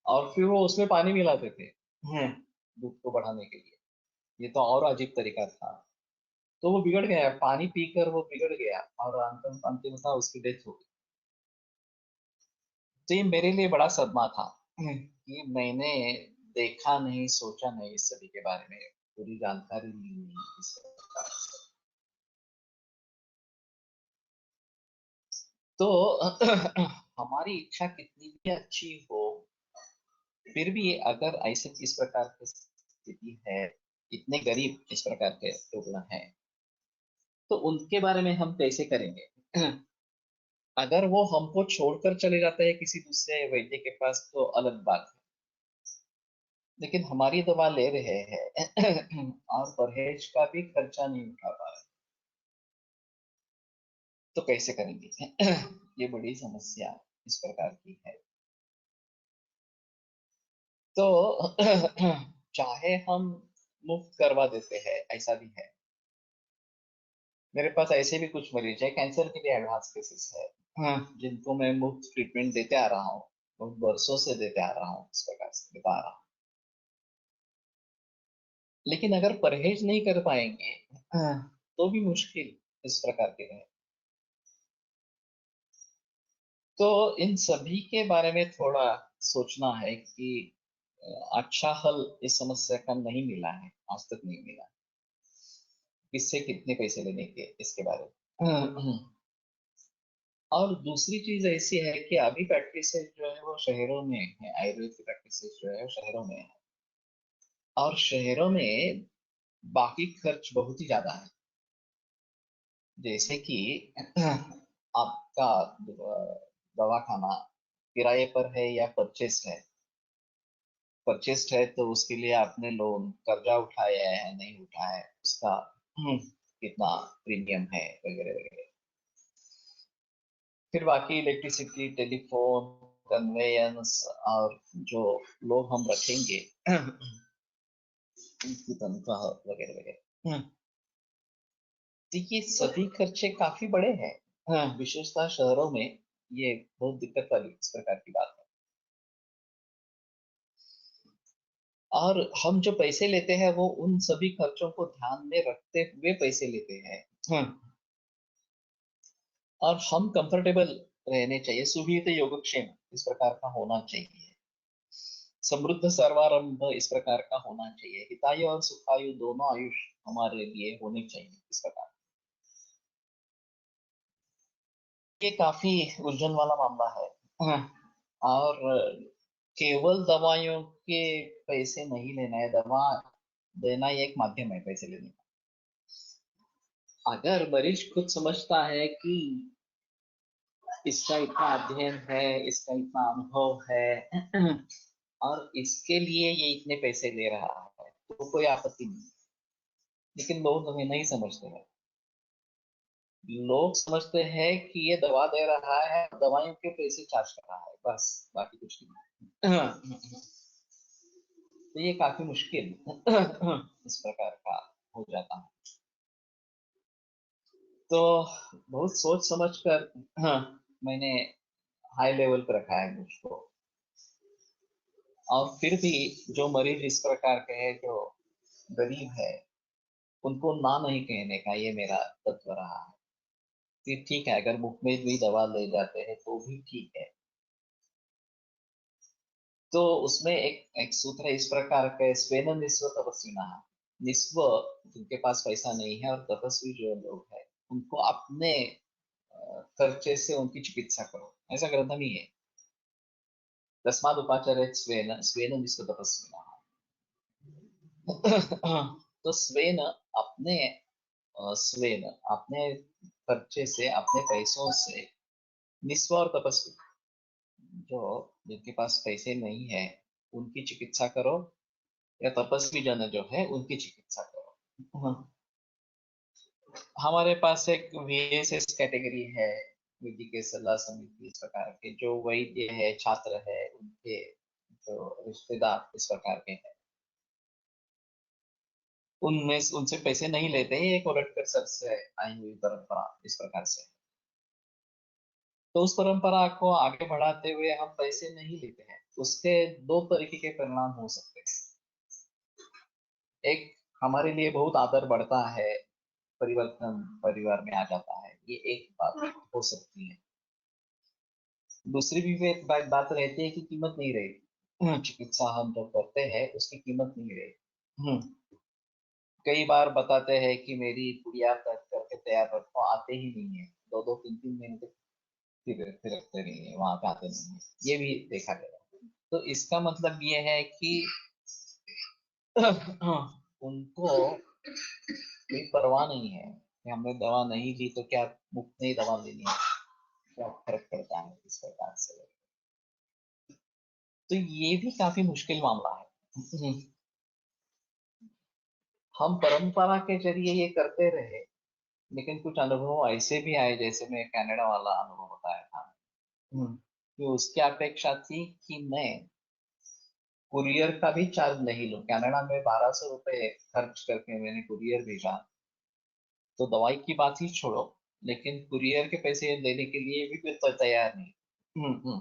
और फिर वो उसमें पानी मिलाते थे, दूध को बढ़ाने के लिए। ये तो और अजीब तरीका था। तो वो बिगड़ गया, पानी पीकर वो बिगड़ गया, और अंतिमतः उसकी डेथ हो गई। तो ये मेरे लिए बड़ा सदमा था, कि मैंने देखा नहीं, सोचा नहीं इस सभी के बारे में, पूरी जानकारी ली नहीं इस प्रकार से। तो हमारी इच्छा कितनी भी अच्छी हो, फिर भी अगर ऐसे इस प्रकार की स्थिति है, इतने गरीब इस प्रकार के लोग हैं, तो उनके बारे में हम कैसे करेंगे? अगर वो हमको छोड़कर चले जाते हैं किसी दूसरे वैद्य के पास तो अलग बात है, लेकिन हमारी दवा ले रहे हैं और परहेज का भी खर्चा नहीं उठा पा रहे, तो कैसे करेंगे? ये बड़ी समस्या इस प्रकार की है। तो चाहे हम मुफ्त करवा देते हैं, ऐसा भी है। मेरे पास ऐसे भी कुछ मरीज है, कैंसर के लिए एडवांस केसेस है, जिनको मैं मुफ्त ट्रीटमेंट देते आ रहा हूँ, बहुत वर्षों से देते आ रहा हूँ, इस प्रकार से बता रहा हूँ। लेकिन अगर परहेज नहीं कर पाएंगे, तो भी मुश्किल इस प्रकार के है। तो इन सभी के बारे में थोड़ा सोचना है कि अच्छा हल इस समस्या का नहीं मिला है, आज तक नहीं मिला। किससे कितने पैसे लेने के, इसके बारे में। और दूसरी चीज ऐसी है कि अभी प्रैक्टिसेस जो है वो शहरों में है, आयुर्वेद की प्रैक्टिसेस जो है वो शहरों में है, और शहरों में बाकी खर्च बहुत ही ज्यादा है। जैसे कि आपका दवाखाना किराए पर है या परचेस्ड है। परचेस्ड है तो उसके लिए आपने लोन कर्जा उठाया है नहीं उठाया है, उसका कितना प्रीमियम है, वगैरह वगैरह। फिर बाकी इलेक्ट्रिसिटी, टेलीफोन, कन्वेयंस, और जो लोग हम रखेंगे उनकी तनख्वाह, वगैरह वगैरह। तो ये सभी खर्चे काफी बड़े हैं, विशेषतः शहरों में। ये बहुत दिक्कत वाली इस प्रकार की बात है। और हम जो पैसे लेते हैं वो उन सभी खर्चों को ध्यान में रखते हुए पैसे लेते हैं। और हम कंफर्टेबल रहने चाहिए, सुविहित योगक्षेम इस प्रकार का होना चाहिए, समृद्ध सर्वारंभ इस प्रकार का होना चाहिए, हितायु और सुखायु दोनों आयुष हमारे लिए होने चाहिए इस प्रकार। ये काफी उलझन वाला मामला है। और केवल दवाइयों के पैसे नहीं लेना है, दवा देना ये एक माध्यम है पैसे लेने का। अगर मरीज खुद समझता है कि इसका इतना अध्ययन है, इसका इतना अनुभव है, और इसके लिए ये इतने पैसे ले रहा है, तो कोई आपत्ति नहीं। लेकिन लोग हमें नहीं समझते हैं। लोग समझते हैं कि ये दवा दे रहा है, दवाइयों के पैसे चार्ज कर रहा है, बस, बाकी कुछ नहीं। तो ये काफी मुश्किल इस प्रकार का हो जाता है। तो बहुत सोच समझ कर, मैंने हाई लेवल पर रखा है मुझको, और फिर भी जो मरीज इस प्रकार के हैं, जो गरीब है, उनको ना नहीं कहने का ये मेरा तत्व रहा है कि ठीक है, अगर मुफ्त में भी दवा ले जाते हैं तो भी ठीक है। तो उसमें एक एक सूत्र है इस प्रकार के, स्वेन निस्व तपस्विना। निस्व जिनके पास पैसा नहीं है, और तपस्वी जो लोग हैं, उनको अपने खर्चे से उनकी चिकित्सा करो, ऐसा ग्रंथ ही है। तस्माद उपाचार्य स्वेन स्वेन निस्व तपस्विना। तो स्वेन अपने स्वेन अपने खर्चे से, अपने पैसों से, निस्व और तपस्वी जो जिनके पास पैसे नहीं है उनकी चिकित्सा करो, या तपस्वी जन जो है उनकी चिकित्सा करो। हमारे पास एक वीएसएस कैटेगरी है, विधि के सलाह समिति, इस प्रकार के जो वैद्य है, छात्र है, उनके जो रिश्तेदार इस प्रकार के हैं, उनमें उनसे पैसे नहीं लेते हैं। एक ओरटकर सर से आई हुई परंपरा इस प्रकार से। तो उस परंपरा को आगे बढ़ाते हुए हम पैसे नहीं लेते हैं। उसके दो तरीके के परिणाम हो सकते हैं। एक, हमारे लिए बहुत आदर बढ़ता है, परिवर्तन परिवार में आ जाता है, ये एक बात हो सकती है। दूसरी भी एक बात रहती है कि कीमत नहीं रहेगी। चिकित्सा हम जो करते हैं उसकी कीमत नहीं रहेगी। कई बार बताते हैं कि मेरी गुड़िया करके तैयार रखो, आते ही नहीं है, 2-2 3-3 महीने तक फिरते नहीं है, वहां पे आते नहीं है, ये भी देखा गया। तो इसका मतलब ये है कि उनको कोई परवाह नहीं है कि हमने दवा नहीं ली तो क्या मुफ्त नहीं दवा लेनी है, क्या फर्क पड़ता है इस प्रकार से। तो ये भी काफी मुश्किल मामला है। हम परंपरा के जरिए ये करते रहे, लेकिन कुछ अनुभव ऐसे भी आए, जैसे मैं कनाडा वाला अनुभव बताया था। कि उसकी अपेक्षा थी कि मैं कुरियर का भी चार्ज नहीं लूं। कनाडा में 1200 रुपए खर्च करके मैंने कुरियर भेजा, तो दवाई की बात ही छोड़ो, लेकिन कुरियर के पैसे देने के लिए भी कोई तैयार नहीं।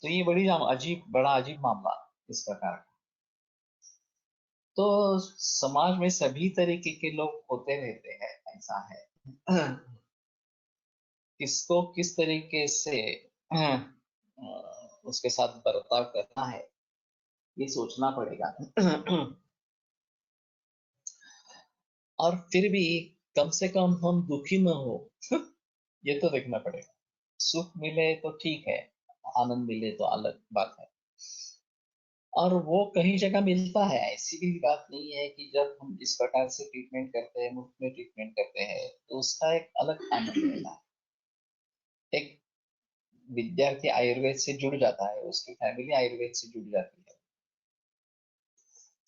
तो ये बड़ा अजीब मामला इस प्रकार का। तो समाज में सभी तरीके के लोग होते रहते हैं, ऐसा है। किसको किस तरीके से उसके साथ बर्ताव करना है, ये सोचना पड़ेगा। और फिर भी कम से कम हम दुखी न हो, ये तो देखना पड़ेगा। सुख मिले तो ठीक है, आनंद मिले तो अलग बात है। और वो कहीं जगह मिलता है, ऐसी भी बात नहीं है कि जब हम इस प्रकार से ट्रीटमेंट करते हैं, मुफ्त में ट्रीटमेंट करते हैं, तो उसका एक अलग आनंद मिलता है। एक विद्यार्थी आयुर्वेद से जुड़ जाता है, उसकी फैमिली आयुर्वेद से जुड़ जाती है,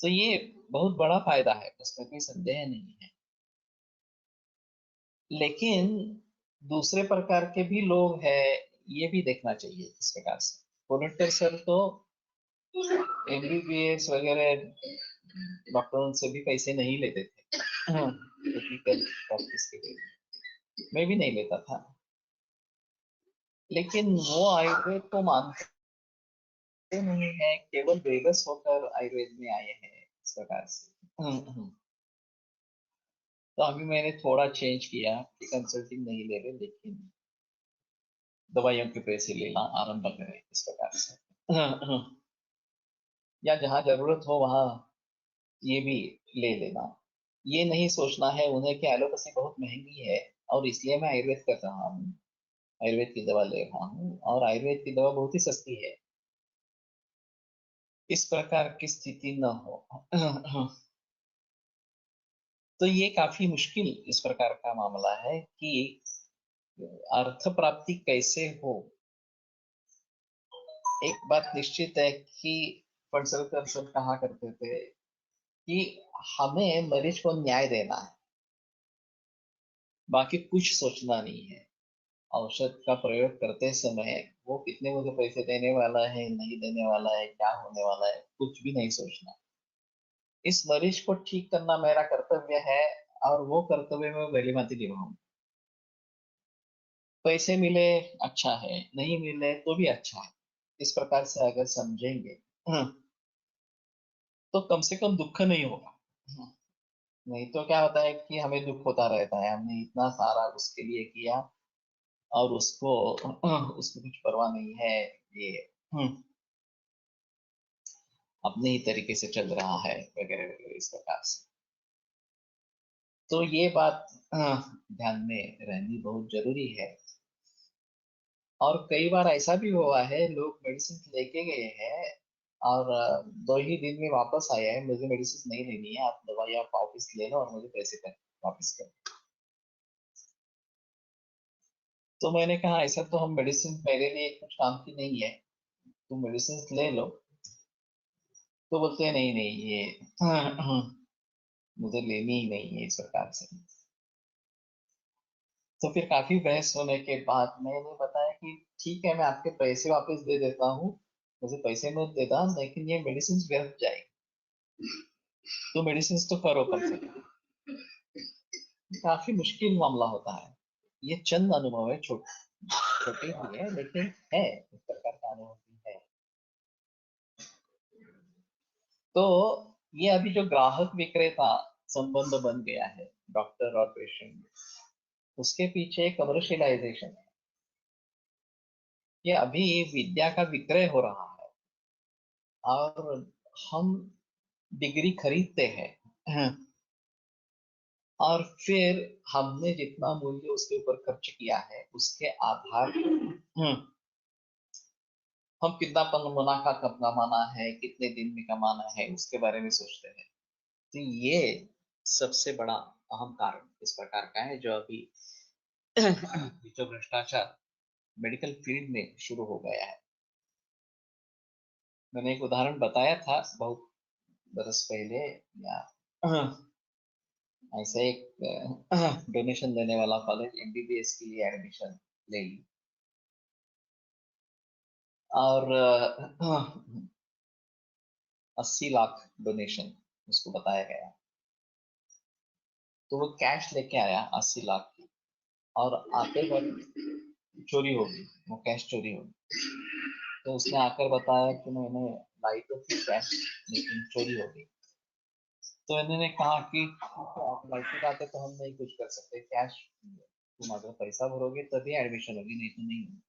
तो ये बहुत बड़ा फायदा है, उसमें कोई संदेह नहीं है। लेकिन दूसरे प्रकार के भी लोग हैं, ये भी देखना चाहिए इस प्रकार से। वोलंटियर सर तो एमबीबीएस वगैरह डॉक्टरों से भी पैसे नहीं लेते थे, टेक्निकल प्रैक्टिस के लिए। मैं भी नहीं लेता था, लेकिन वो आयुर्वेद को मानते नहीं है, केवल बेबस होकर आयुर्वेद में आए हैं इस प्रकार से। तो अभी मैंने थोड़ा चेंज किया कि कंसल्टिंग नहीं ले रहे, लेकिन दवाइयों के पैसे लेना आरंभ करें इस प्रकार से। या जहाँ जरूरत हो वहाँ ये भी ले लेना। ये नहीं सोचना है उन्हें कि एलोपैथी बहुत महंगी है और इसलिए मैं आयुर्वेद कर रहा हूँ, आयुर्वेद की दवा ले रहा हूँ, और आयुर्वेद की दवा बहुत ही सस्ती है, इस प्रकार की स्थिति न हो। तो ये काफी मुश्किल इस प्रकार का मामला है कि अर्थ प्राप्ति कैसे हो। एक बात निश्चित है कि फणसलकर सब कहा करते थे कि हमें मरीज को न्याय देना है, बाकी कुछ सोचना नहीं है। औषध का प्रयोग करते समय वो कितने मुझे पैसे देने वाला है, नहीं देने वाला है, क्या होने वाला है, कुछ भी नहीं सोचना। इस मरीज को ठीक करना मेरा कर्तव्य है, और वो कर्तव्य मैं भली भांति निभाऊंगा। पैसे मिले अच्छा है, नहीं मिले तो भी अच्छा है, इस प्रकार से अगर समझेंगे तो कम से कम दुख नहीं होगा। नहीं तो क्या होता है कि हमें दुख होता रहता है, हमने इतना सारा उसके लिए किया और उसको उसको कुछ परवाह नहीं है, ये अपने ही तरीके से चल रहा है वगैरह वगैरह इस प्रकार से। तो ये बात ध्यान में रहनी बहुत जरूरी है। और कई बार ऐसा भी हुआ है, लोग मेडिसिन लेके गए हैं और 2 ही दिन में वापस आया है, मुझे मेडिसिन नहीं लेनी है, आप दवाई आप वापस ले लो और मुझे पैसे कर वापस कर। तो मैंने कहा ऐसा तो हम मेडिसिन मेरे लिए कुछ काम की नहीं है, तुम मेडिसिन ले लो। तो बोलते हैं नहीं नहीं ये मुझे लेनी ही नहीं है इस प्रकार से। तो फिर काफी बहस होने के बाद मैंने बताया कि ठीक है मैं आपके पैसे वापस दे देता हूँ, मुझे पैसे मत देना, लेकिन ये मेडिसिन व्यर्थ जाएगी, तो मेडिसिन तो करो कम से कम। काफी मुश्किल मामला होता है। ये चंद अनुभव है, छोटे ही है लेकिन है, इस प्रकार का अनुभव भी है। तो ये अभी जो ग्राहक विक्रेता संबंध बन गया है डॉक्टर और पेशेंट, उसके पीछे कमर्शियलाइजेशन है। ये अभी विद्या का विक्रय हो रहा है और हम डिग्री खरीदते हैं और फिर हमने जितना मूल्य उसके ऊपर खर्च किया है उसके आधार हम कितना मुनाफा कब कमाना है, कितने दिन में कमाना है, उसके बारे में सोचते हैं। तो ये सबसे बड़ा अहम कारण इस प्रकार का है जो अभी जो भ्रष्टाचार मेडिकल फील्ड में शुरू हो गया है। मैंने एक उदाहरण बताया था बहुत बरस पहले, या ऐसे एक डोनेशन देने वाला कॉलेज एमबीबीएस के लिए एडमिशन ले ली और 80 लाख डोनेशन उसको बताया गया। तो वो कैश लेके आया 80 लाख की, और आते वक्त चोरी हो गई, वो कैश चोरी हो गई। तो उसने आकर बताया कि मैंने लाई तो थी कैश लेकिन चोरी हो गई। तो इन्होंने कहा कि आप लाइसेंस आते तो हम नहीं कुछ कर सकते, कैश तुम अगर पैसा भरोगे तभी एडमिशन होगी, नहीं तो नहीं होगी।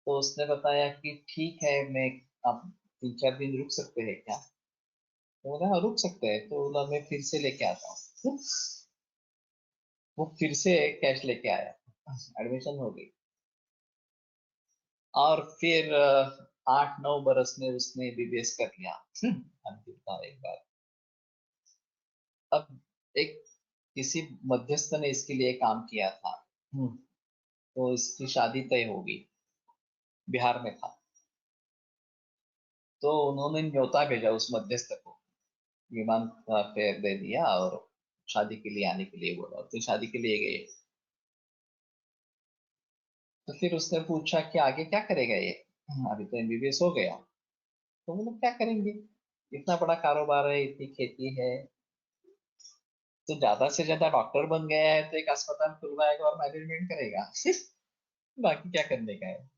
तो उसने बताया कि ठीक है, मैं आप 3-4 दिन रुक सकते हैं क्या? तो बोला हाँ रुक सकते हैं। तो बोला मैं फिर से लेके आता हूँ। वो फिर से कैश लेके आया, एडमिशन हो गई। और फिर 8-9 बरस में उसने बीबीएस कर लिया। अंतिम था एक बार। अब एक किसी मध्यस्थ ने इसके लिए काम किया था, तो इसकी शादी तय होगी, बिहार में था। तो उन्होंने न्योता भेजा उस मध्यस्थ को, विमान का फेयर दे दिया और शादी के लिए आने के लिए बोला, तो शादी के लिए गए। तो फिर उसने पूछा कि आगे क्या करेगा ये, अभी तो एमबीबीएस हो गया। तो वो लोग क्या करेंगे, इतना बड़ा कारोबार है, इतनी खेती है, तो ज्यादा से ज्यादा डॉक्टर बन गया है तो एक अस्पताल खुलवाएगा और मैनेजमेंट करेगा। बाकी क्या करने का है।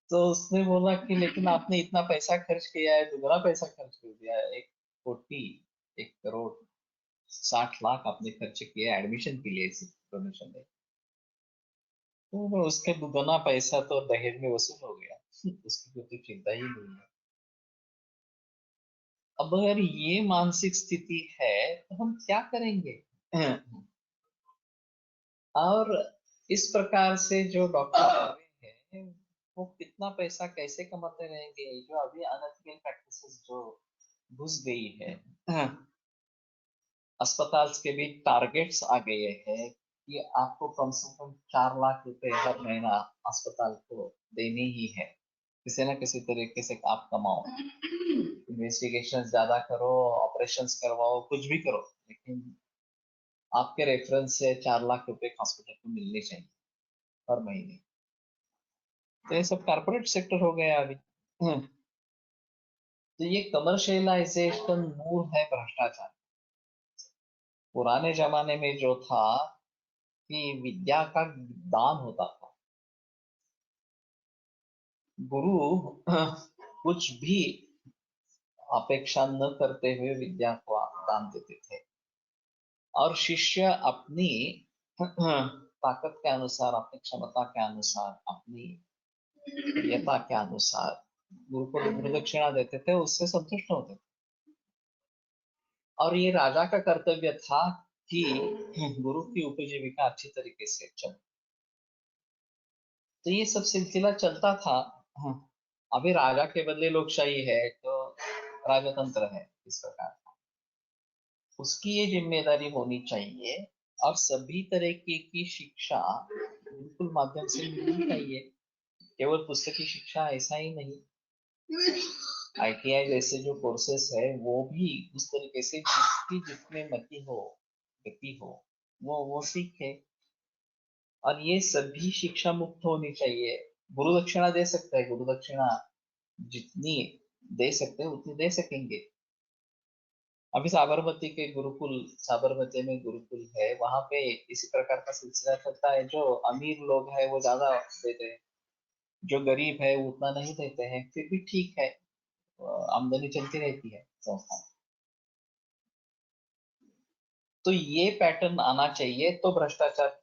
तो उसने बोला कि लेकिन आपने इतना पैसा खर्च किया है, दुगना पैसा खर्च कर दिया है, 1 कोटी 1 करोड़ 60 लाख आपने खर्च किया एडमिशन के लिए डोनेशन में। तो उसके दुगना पैसा तो दहेज में वसूल हो गया। उसकी कोई तो चिंता ही नहीं है। अब अगर ये मानसिक स्थिति है तो हम क्या करेंगे? और इस प्रकार से जो डॉक्टर बने हैं वो कितना पैसा कैसे कमाते रहेंगे, जो अभी अनएथिकल प्रैक्टिसेस जो घुस गई है। अस्पताल के भी टारगेट्स आ गए हैं कि आपको कम से कम 4 लाख रुपए हर महीना अस्पताल को देने ही है, किसी ना किसी तरीके से आप कमाओ, इन्वेस्टिगेशन ज्यादा करो, ऑपरेशंस करवाओ, कुछ भी करो, लेकिन आपके रेफरेंस से 4 लाख रुपए हॉस्पिटल को मिलने चाहिए हर महीने। तो ये सब कारपोरेट सेक्टर हो गया अभी। तो ये कमर्शियलाइजेशन मूल है भ्रष्टाचार। पुराने जमाने में जो था कि विद्या का दान होता था, गुरु कुछ भी अपेक्षा न करते हुए विद्या को दान देते थे, और शिष्य अपनी ताकत के अनुसार, अपनी क्षमता के अनुसार, अपनी प्रियता के अनुसार गुरु को गुरु दक्षिणा देते थे, उससे संतुष्ट होते थे। और ये राजा का कर्तव्य था कि गुरु की उपजीविका अच्छी तरीके से चले। तो ये सब सिलसिला चलता था। अभी राजा के बदले लोकशाही है तो राजतंत्र है इस प्रकार, उसकी ये जिम्मेदारी होनी चाहिए। और सभी तरीके की शिक्षा बिल्कुल माध्यम से मिलनी चाहिए, केवल पुस्तकी शिक्षा ऐसा ही नहीं। आईटीआई जैसे जो कोर्सेस है वो भी उस तरीके से जिसकी जिसमें मति हो, गति हो, वो सीखे। और ये सभी शिक्षा मुक्त होनी चाहिए। गुरु दक्षिणा दे सकता है, गुरु दक्षिणा जितनी दे सकते हैं उतनी दे सकेंगे। अभी साबरमती के गुरुकुल, साबरमती में गुरुकुल है, वहां पे इसी प्रकार का सिलसिला चलता है। जो अमीर लोग हैं वो ज्यादा देते हैं, जो गरीब है वो उतना नहीं देते हैं, फिर भी ठीक है, आमदनी चलती रहती है संस्था में। तो ये पैटर्न आना चाहिए, तो भ्रष्टाचार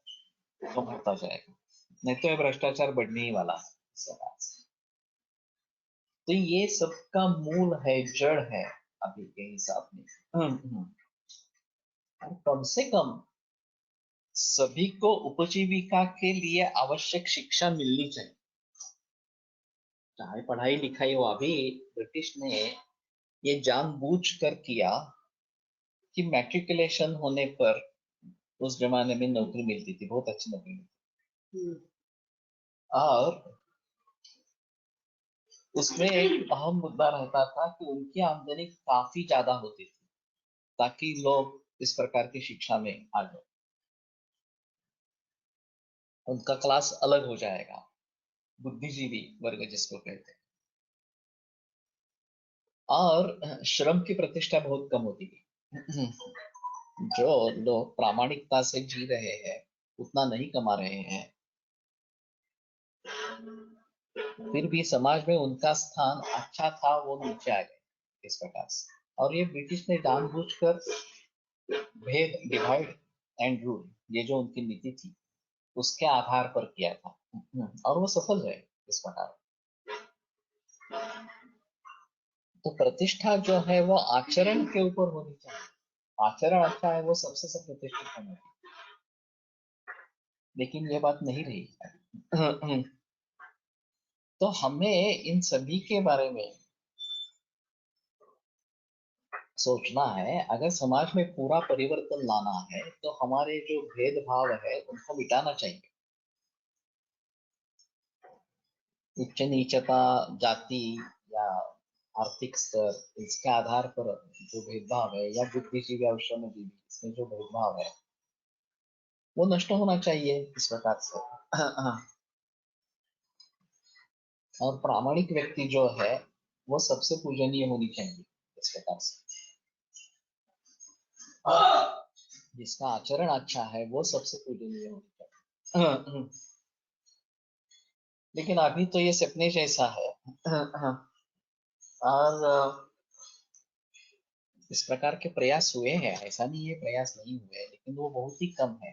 कम होता जाएगा, नहीं तो ये भ्रष्टाचार बढ़ने ही वाला है समाज से। तो ये सबका मूल है, जड़ है अभी के हिसाब में। और कम से कम सभी को उपजीविका के लिए आवश्यक शिक्षा मिलनी चाहिए, चाहे पढ़ाई लिखाई हो। अभी ब्रिटिश ने ये जानबूझकर किया कि मैट्रिकुलेशन होने पर उस जमाने में नौकरी मिलती थी, बहुत अच्छी नौकरी मिलती थी। और उसमें एक अहम मुद्दा रहता था कि उनकी आमदनी काफी ज्यादा होती थी, ताकि लोग इस प्रकार की शिक्षा में आ जाए, उनका क्लास अलग हो जाएगा, बुद्धिजीवी वर्ग जिसको कहते हैं। और श्रम की प्रतिष्ठा बहुत कम होती थी। जो लोग प्रामाणिकता से जी रहे हैं, उतना नहीं कमा रहे हैं, फिर भी समाज में उनका स्थान अच्छा था, वो नीचे आ गए इस प्रकार से। और ये ब्रिटिश ने जानबूझकर भेद, डिवाइड एंड रूल, ये जो उनकी नीति थी उसके आधार पर किया था, और वो सफल रहे इस प्रकार। तो प्रतिष्ठा जो है वो आचरण के ऊपर होनी चाहिए। आचरण अच्छा है वो सबसे सब प्रतिष्ठित होना चाहिए, लेकिन ये बात नहीं रही। तो हमें इन सभी के बारे में सोचना है। अगर समाज में पूरा परिवर्तन लाना है तो हमारे जो भेदभाव है उनको मिटाना चाहिए। उच्च नीचता, जाति या आर्थिक स्तर, इसके आधार पर जो भेदभाव है, या बुद्धिजीवी और श्रमजीवी, इसमें जो भेदभाव है वो नष्ट होना चाहिए इस प्रकार से। और प्रामाणिक व्यक्ति जो है वो सबसे पूजनीय होनी चाहिए इस प्रकार से। जिसका आचरण अच्छा है वो सबसे पूजनीय होनी चाहिए। लेकिन अभी तो ये सपने जैसा है। और इस प्रकार के प्रयास हुए हैं, ऐसा नहीं है प्रयास नहीं हुए, लेकिन वो बहुत ही कम है।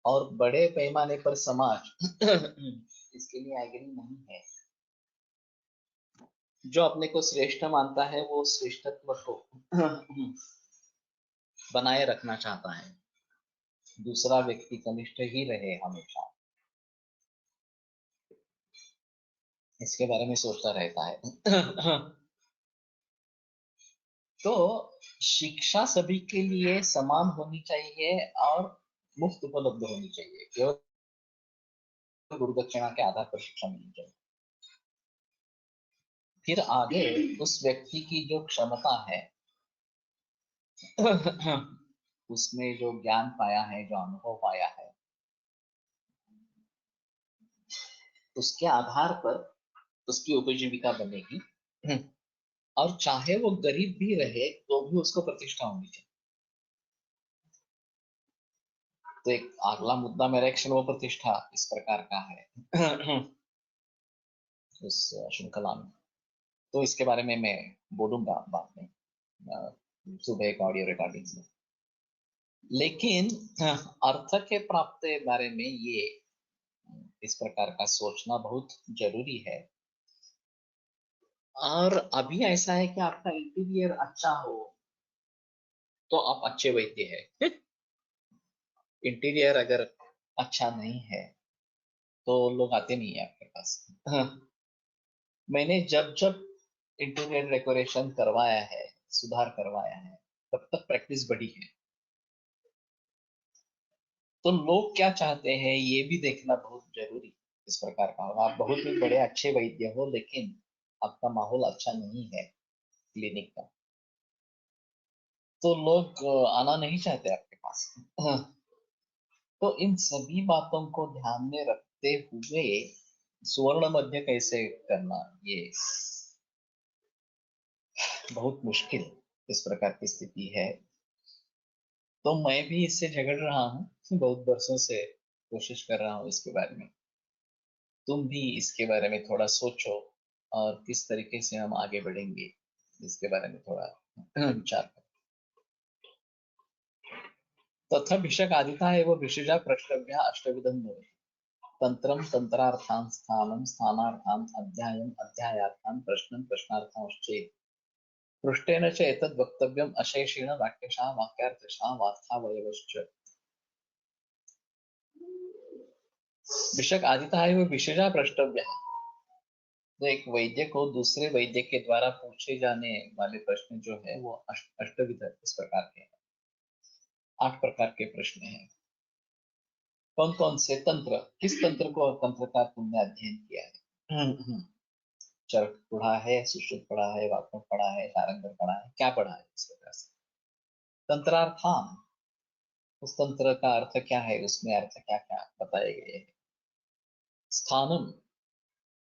और बड़े पैमाने पर समाज इसके लिए आग्रही नहीं है। जो अपने को श्रेष्ठ मानता है वो श्रेष्ठत्व को बनाए रखना चाहता है, दूसरा व्यक्ति कनिष्ठ ही रहे हमेशा, इसके बारे में सोचता रहता है। तो शिक्षा सभी के लिए समान होनी चाहिए और मुफ्त उपलब्ध होनी चाहिए, केवल गुरु दक्षिणा के आधार पर शिक्षा मिलनी चाहिए। फिर आगे उस व्यक्ति की जो क्षमता है, उसमें जो ज्ञान पाया है, जो अनुभव पाया है, उसके आधार पर उसकी उपजीविका बनेगी। और चाहे वो गरीब भी रहे तो भी उसको प्रतिष्ठा होनी चाहिए। तो एक अगला मुद्दा मेरा एक वो प्रतिष्ठा इस प्रकार का है। उस श्रृंखला में। तो इसके बारे में मैं बोलूंगा बाद में, सुबह एक ऑडियो रिकॉर्डिंग में। लेकिन अर्थ के प्राप्त बारे में ये इस प्रकार का सोचना बहुत जरूरी है। और अभी ऐसा है कि आपका इंटीरियर अच्छा हो तो आप अच्छे वैद्य है। इंटीरियर अगर अच्छा नहीं है तो लोग आते नहीं है आपके पास। मैंने जब जब इंटीरियर डेकोरेशन करवाया है, सुधार करवाया है, तब तक प्रैक्टिस बढ़ी है। तो लोग क्या चाहते हैं ये भी देखना बहुत जरूरी इस प्रकार का होगा। आप बहुत ही बड़े अच्छे वैद्य हो लेकिन आपका माहौल अच्छा नहीं है क्लिनिक का, तो लोग आना नहीं चाहते आपके पास। तो इन सभी बातों को ध्यान में रखते हुए स्वर्ण मध्य कैसे करना, ये बहुत मुश्किल इस प्रकार की स्थिति है। तो मैं भी इससे झगड़ रहा हूँ, बहुत वर्षों से कोशिश कर रहा हूँ इसके बारे में। तुम भी इसके बारे में थोड़ा सोचो और किस तरीके से हम आगे बढ़ेंगे इसके बारे में थोड़ा विचार करो। तथा भिषक आदिता है वो भिषजा प्रष्टव्य अष्टविधम भवति। तंत्रम तंत्रार्थान स्थानम स्थानार्थान अध्यायम अध्यायार्थान प्रश्नम प्रश्नार्थांश्चेत् पृष्ठेन च एतद् वक्तव्यम् अशेषेण वाक्यशः वाक्यार्थशः वार्थावयवश्च। भिषक आदिता है वो भिषजा प्रष्टव्य। तो एक वैद्य को दूसरे वैद्य के द्वारा पूछे जाने वाले प्रश्न जो है वो अष्टविध इस प्रकार के हैं। 8 प्रकार के प्रश्न हैं। कौन कौन से तंत्र, किस तंत्र को तंत्र का तुमने अध्ययन किया है? चरक पढ़ा है, सुश्रुत पढ़ा है, वाक्य पढ़ा है, सारंगर पढ़ा है, क्या पढ़ा है इस प्रकार से। तंत्रार्थान, उस तंत्र का अर्थ क्या है, उसमें अर्थ क्या क्या बताए गए हैं। स्थानम,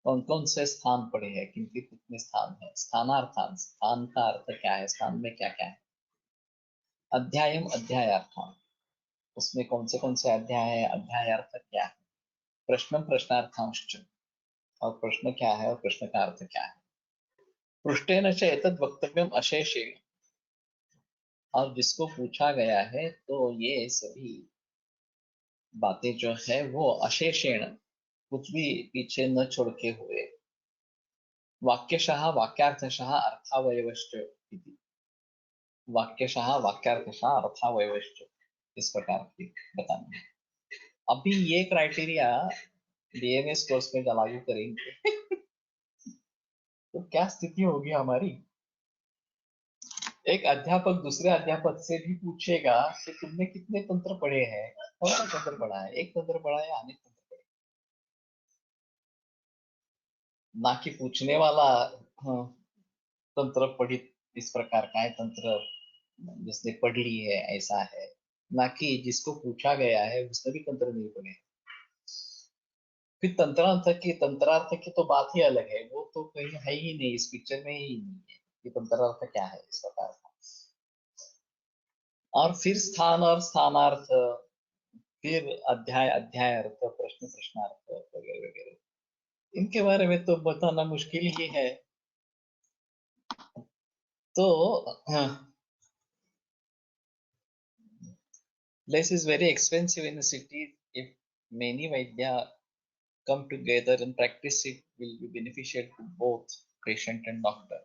कौन कौन से स्थान पड़े हैं, कितने कितने स्थान है। स्थानार्थान, स्थान का अर्थ क्या है, स्थान में क्या क्या है। अध्यायम अध्यायार्थान, उसमें कौन से अध्याय है, अध्यायार्थ क्या है। प्रश्न प्रश्नार्थांश, और प्रश्न क्या है और प्रश्न का अर्थ क्या है। पृष्ठेन च एतद् वक्तव्यम अशेषेण, और जिसको पूछा गया है तो ये सभी बातें जो है वो अशेषेण, कुछ भी पीछे न छोड़ के हुए। वाक्यशः वाक्यार्थशः अर्थावयवश्च इति। वाक्यशः वाक्यार्थशः अर्थावयवश्च, इस प्रकार की बताना है। अभी ये क्राइटेरिया बीएमएस कोर्स में लागू करेंगे तो क्या स्थिति होगी हमारी। एक अध्यापक दूसरे अध्यापक से भी पूछेगा कि तुमने कितने तंत्र पढ़े हैं, कौन सा तंत्र पढ़ा है, एक तंत्र पढ़ा है, अनेक तंत्र पढ़े। ना कि पूछने वाला हाँ, तंत्र पढ़ी इस प्रकार का है, तंत्र जिसने पढ़ ली है ऐसा है। ना कि जिसको पूछा गया है उसने भी तंत्र नहीं पढ़े। फिर तंत्रार्थ की तो बात ही अलग है, वो तो कहीं है ही नहीं, इस पिक्चर में ही नहीं है कि तंत्रार्थ क्या है इस प्रकार का। और फिर स्थान और स्थानार्थ, फिर अध्याय अध्याय अर्थ, प्रश्न प्रश्नार्थ वगैरह वगैरह, इनके बारे में तो बताना मुश्किल ही है। तो this is very expensive in the city. If many Vaidya come together and practice, it will be beneficial to both patient and doctor.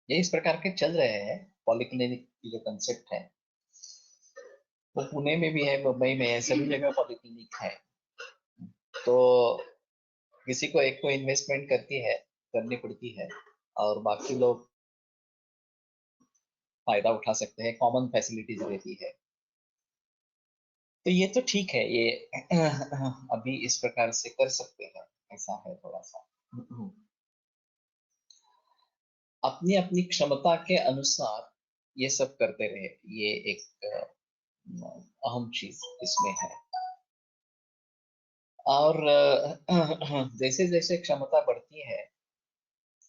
ये इस प्रकार के चल रहे हैं। पॉलिक्लिनिक की जो कंसेप्ट है वो पुणे में भी है, मुंबई में है, सभी जगह पॉलिक्लिनिक है। तो किसी को एक को इन्वेस्टमेंट करनी पड़ती है और बाकी लोग फायदा उठा सकते हैं, कॉमन फैसिलिटीज रहती है। तो ये तो ठीक है, ये अभी इस प्रकार से कर सकते हैं, ऐसा है थोड़ा सा। अपनी अपनी क्षमता के अनुसार ये सब करते रहे, ये एक अहम चीज इसमें है। और जैसे जैसे क्षमता बढ़ती है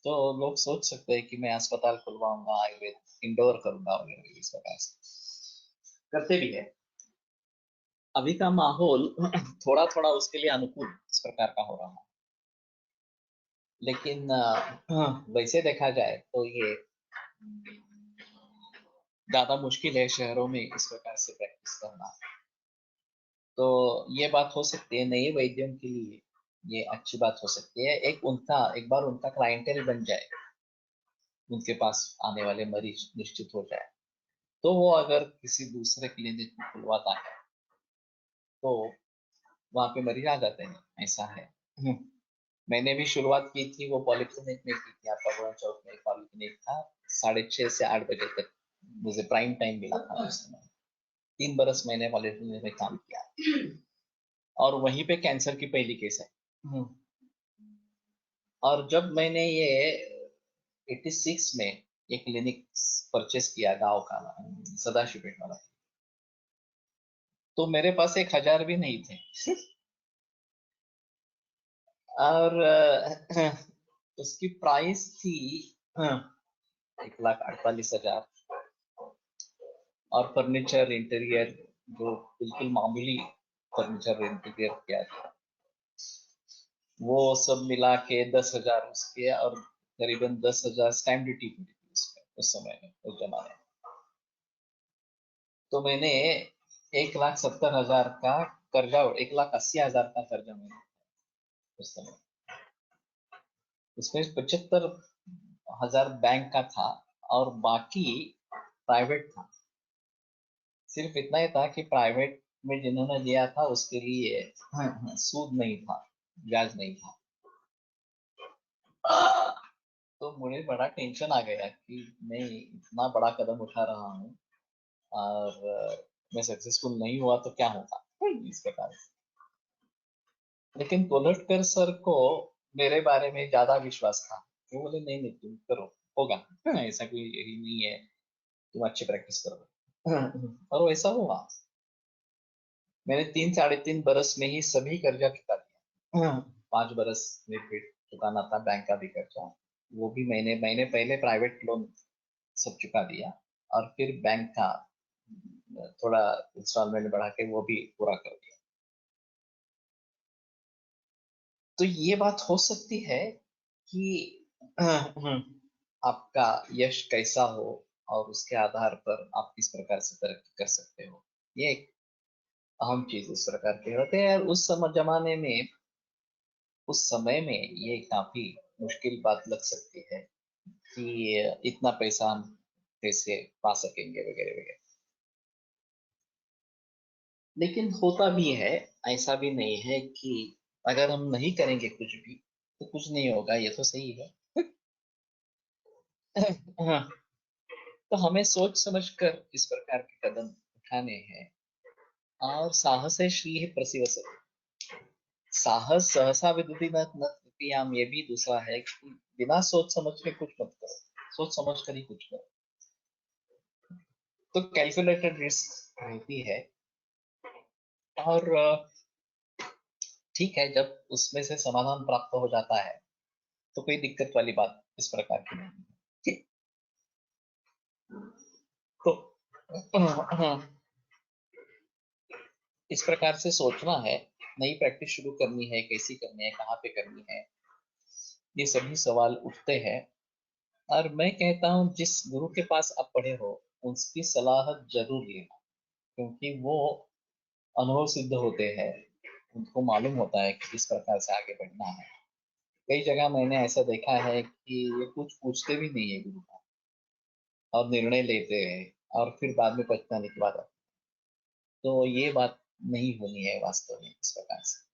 तो लोग सोच सकते हैं कि मैं अस्पताल खुलवाऊंगा, आयुर्वेद इंडोर करूंगा वगैरह, इस प्रकार से करते भी है। अभी का माहौल थोड़ा थोड़ा उसके लिए अनुकूल इस प्रकार का हो रहा है। लेकिन वैसे देखा जाए तो ये ज्यादा मुश्किल है शहरों में इस प्रकार से प्रैक्टिस करना। तो ये बात हो सकती है नए वैद्यों के लिए, ये अच्छी बात हो सकती है। एक बार उनका क्लाइंटेल बन जाए, उनके पास आने वाले मरीज निश्चित हो जाए, तो वो अगर किसी दूसरे क्लिनिक को खुलवाता है तो वहां पे मरीज आ जाते हैं, ऐसा है। मैंने भी शुरुआत की थी वो पॉलिक्लिनिक में की थी, आपका गोरा चौक में एक पॉलिक्लिनिक था। 6:30 से 8 बजे तक मुझे प्राइम टाइम मिला था उस समय। 3 बरस मैंने पॉलिक्लिनिक में काम किया और वहीं पे कैंसर की पहली केस है। और जब मैंने ये 86 में एक क्लिनिक परचेस किया गांव का, सदाशिवपेट वाला, तो मेरे पास 1,000 भी नहीं थे। और उसकी प्राइस थी 1,48,000। और फर्नीचर इंटीरियर जो बिल्कुल मामूली फर्नीचर इंटीरियर किया था, वो सब मिला के 10,000 उसके, और करीबन 10,000 स्टैम्प ड्यूटी पड़ी थी उसमें उस समय में, उस जमाने में। तो मैंने 1,70,000 का कर्जा, 1,80,000 का कर्जा मैंने उस समय, उसमें 75,000 बैंक का था और बाकी प्राइवेट था। सिर्फ इतना ही था कि प्राइवेट में जिन्होंने दिया था उसके लिए सूद नहीं था, ब्याज नहीं था। तो मुझे बड़ा टेंशन आ गया कि मैं इतना बड़ा कदम उठा रहा हूँ और मैं सक्सेसफुल नहीं हुआ तो क्या होगा इस प्रकार से। लेकिन कोलटकर सर को मेरे बारे में ज्यादा विश्वास था। वो बोले नहीं नहीं तुम करो, होगा, ऐसा कोई यही नहीं है, तुम अच्छी प्रैक्टिस करो। और वैसा हुआ। मैंने 3 साढ़े 3 बरस में ही सभी कर्जा चुका दिया। 5 बरस में फिर चुकाना था बैंक का भी कर्जा, वो भी मैंने पहले प्राइवेट लोन सब चुका दिया और फिर बैंक का थोड़ा इंस्टॉलमेंट बढ़ा के वो भी पूरा कर दिया। तो ये बात हो सकती है कि आपका यश कैसा हो और उसके आधार पर आप किस प्रकार से तरक्की कर सकते हो, ये एक अहम चीज इस प्रकार के होते हैं। और उस समय जमाने में, उस समय में ये काफी मुश्किल बात लग सकती है कि इतना पैसा हम कैसे पा सकेंगे वगैरह वगैरह। लेकिन होता भी है, ऐसा भी नहीं है कि अगर हम नहीं करेंगे कुछ भी तो कुछ नहीं होगा, ये तो सही है। हाँ, तो हमें सोच समझ कर इस प्रकार के कदम उठाने हैं। और साहस है श्री है प्रसिवस। साहस सहसा विदुषी न न तृतीयाम, ये भी दूसरा है कि बिना सोच समझ के कुछ मत करो, सोच समझ कर ही कुछ करो। तो कैलकुलेटेड रिस्क रहती है। और ठीक है, जब उसमें से समाधान प्राप्त हो जाता है तो कोई दिक्कत वाली बात इस प्रकार की नहीं है। तो इस प्रकार से सोचना है, नई प्रैक्टिस शुरू करनी है, कैसी करनी है, कहाँ पे करनी है, ये सभी सवाल उठते हैं। और मैं कहता हूँ जिस गुरु के पास आप पढ़े हो उसकी सलाह जरूर लेना, क्योंकि वो अनुभव सिद्ध होते हैं, उनको मालूम होता है कि किस प्रकार से आगे बढ़ना है। कई जगह मैंने ऐसा देखा है कि ये कुछ पूछते भी नहीं है गुरु का और निर्णय लेते हैं और फिर बाद में पछताने की बात आती है। तो ये बात नहीं होनी है वास्तव में इस प्रकार से।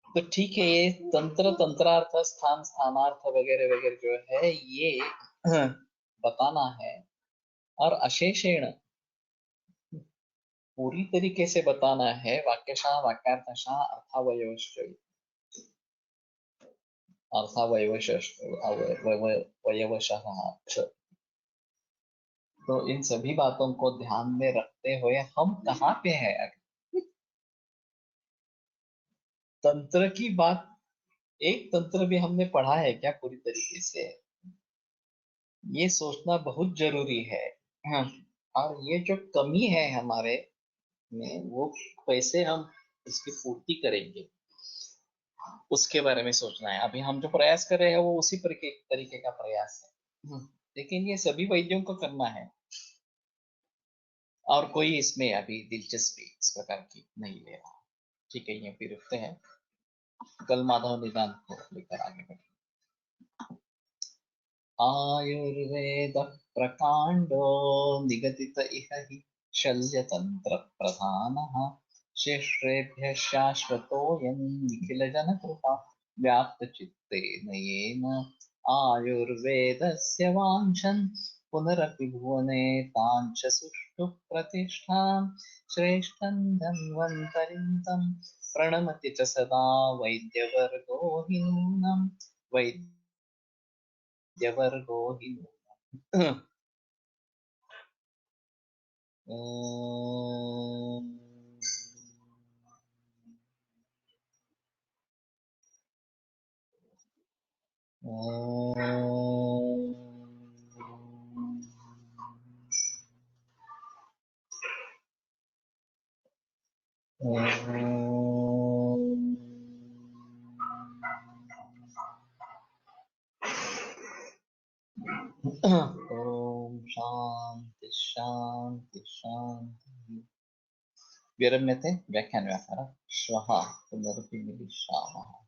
तो ठीक है, ये तंत्र तंत्रार्थ स्थान स्थानार्थ वगैरह वगैरह जो है ये बताना है। और अशेषेण पूरी तरीके से बताना है, वाक्यशः वाक्यार्थशः अर्थावयवश्च, अर्थावयवशः वयवशः च। तो इन सभी बातों को ध्यान में रखते हुए हम कहाँ पे हैं अभी? तंत्र की बात, एक तंत्र भी हमने पढ़ा है क्या पूरी तरीके से, ये सोचना बहुत जरूरी है। हाँ। और ये जो कमी है हमारे में, वो कैसे हम इसकी पूर्ति करेंगे, उसके बारे में सोचना है। अभी हम जो प्रयास कर रहे हैं वो उसी तरीके का प्रयास है। लेकिन ये सभी वैद्यों को करना है और कोई इसमें अभी दिलचस्पी इस प्रकार की नहीं ले रहा। ठीक है, ये फिर रुकते हैं, कल माधव निदान को लेकर आगे बढ़े। आयुर्वेद प्रकांडो निगदित इह हि शल्यतंत्र प्रधानः शिष्येभ्यः शाश्वतोऽयं निखिलजनकृपा व्याप्तचित्तेन येन आयुर्वेदस्य वाञ्छन् पुनरपि भुवने ताञ्च सुष्ठुः प्रतिष्ठां श्रेष्ठं धन्वन्तरिं तं प्रणमति च सदा वैद्यवर्गो हि नूनं वैद्यवर्गो हि नूनम्। ॐ ॐ शान्ति शान्ति शान्तिः। विरम्यते व्याख्यानव्यापारः। श्वः पुनरपि मिलिष्यामः।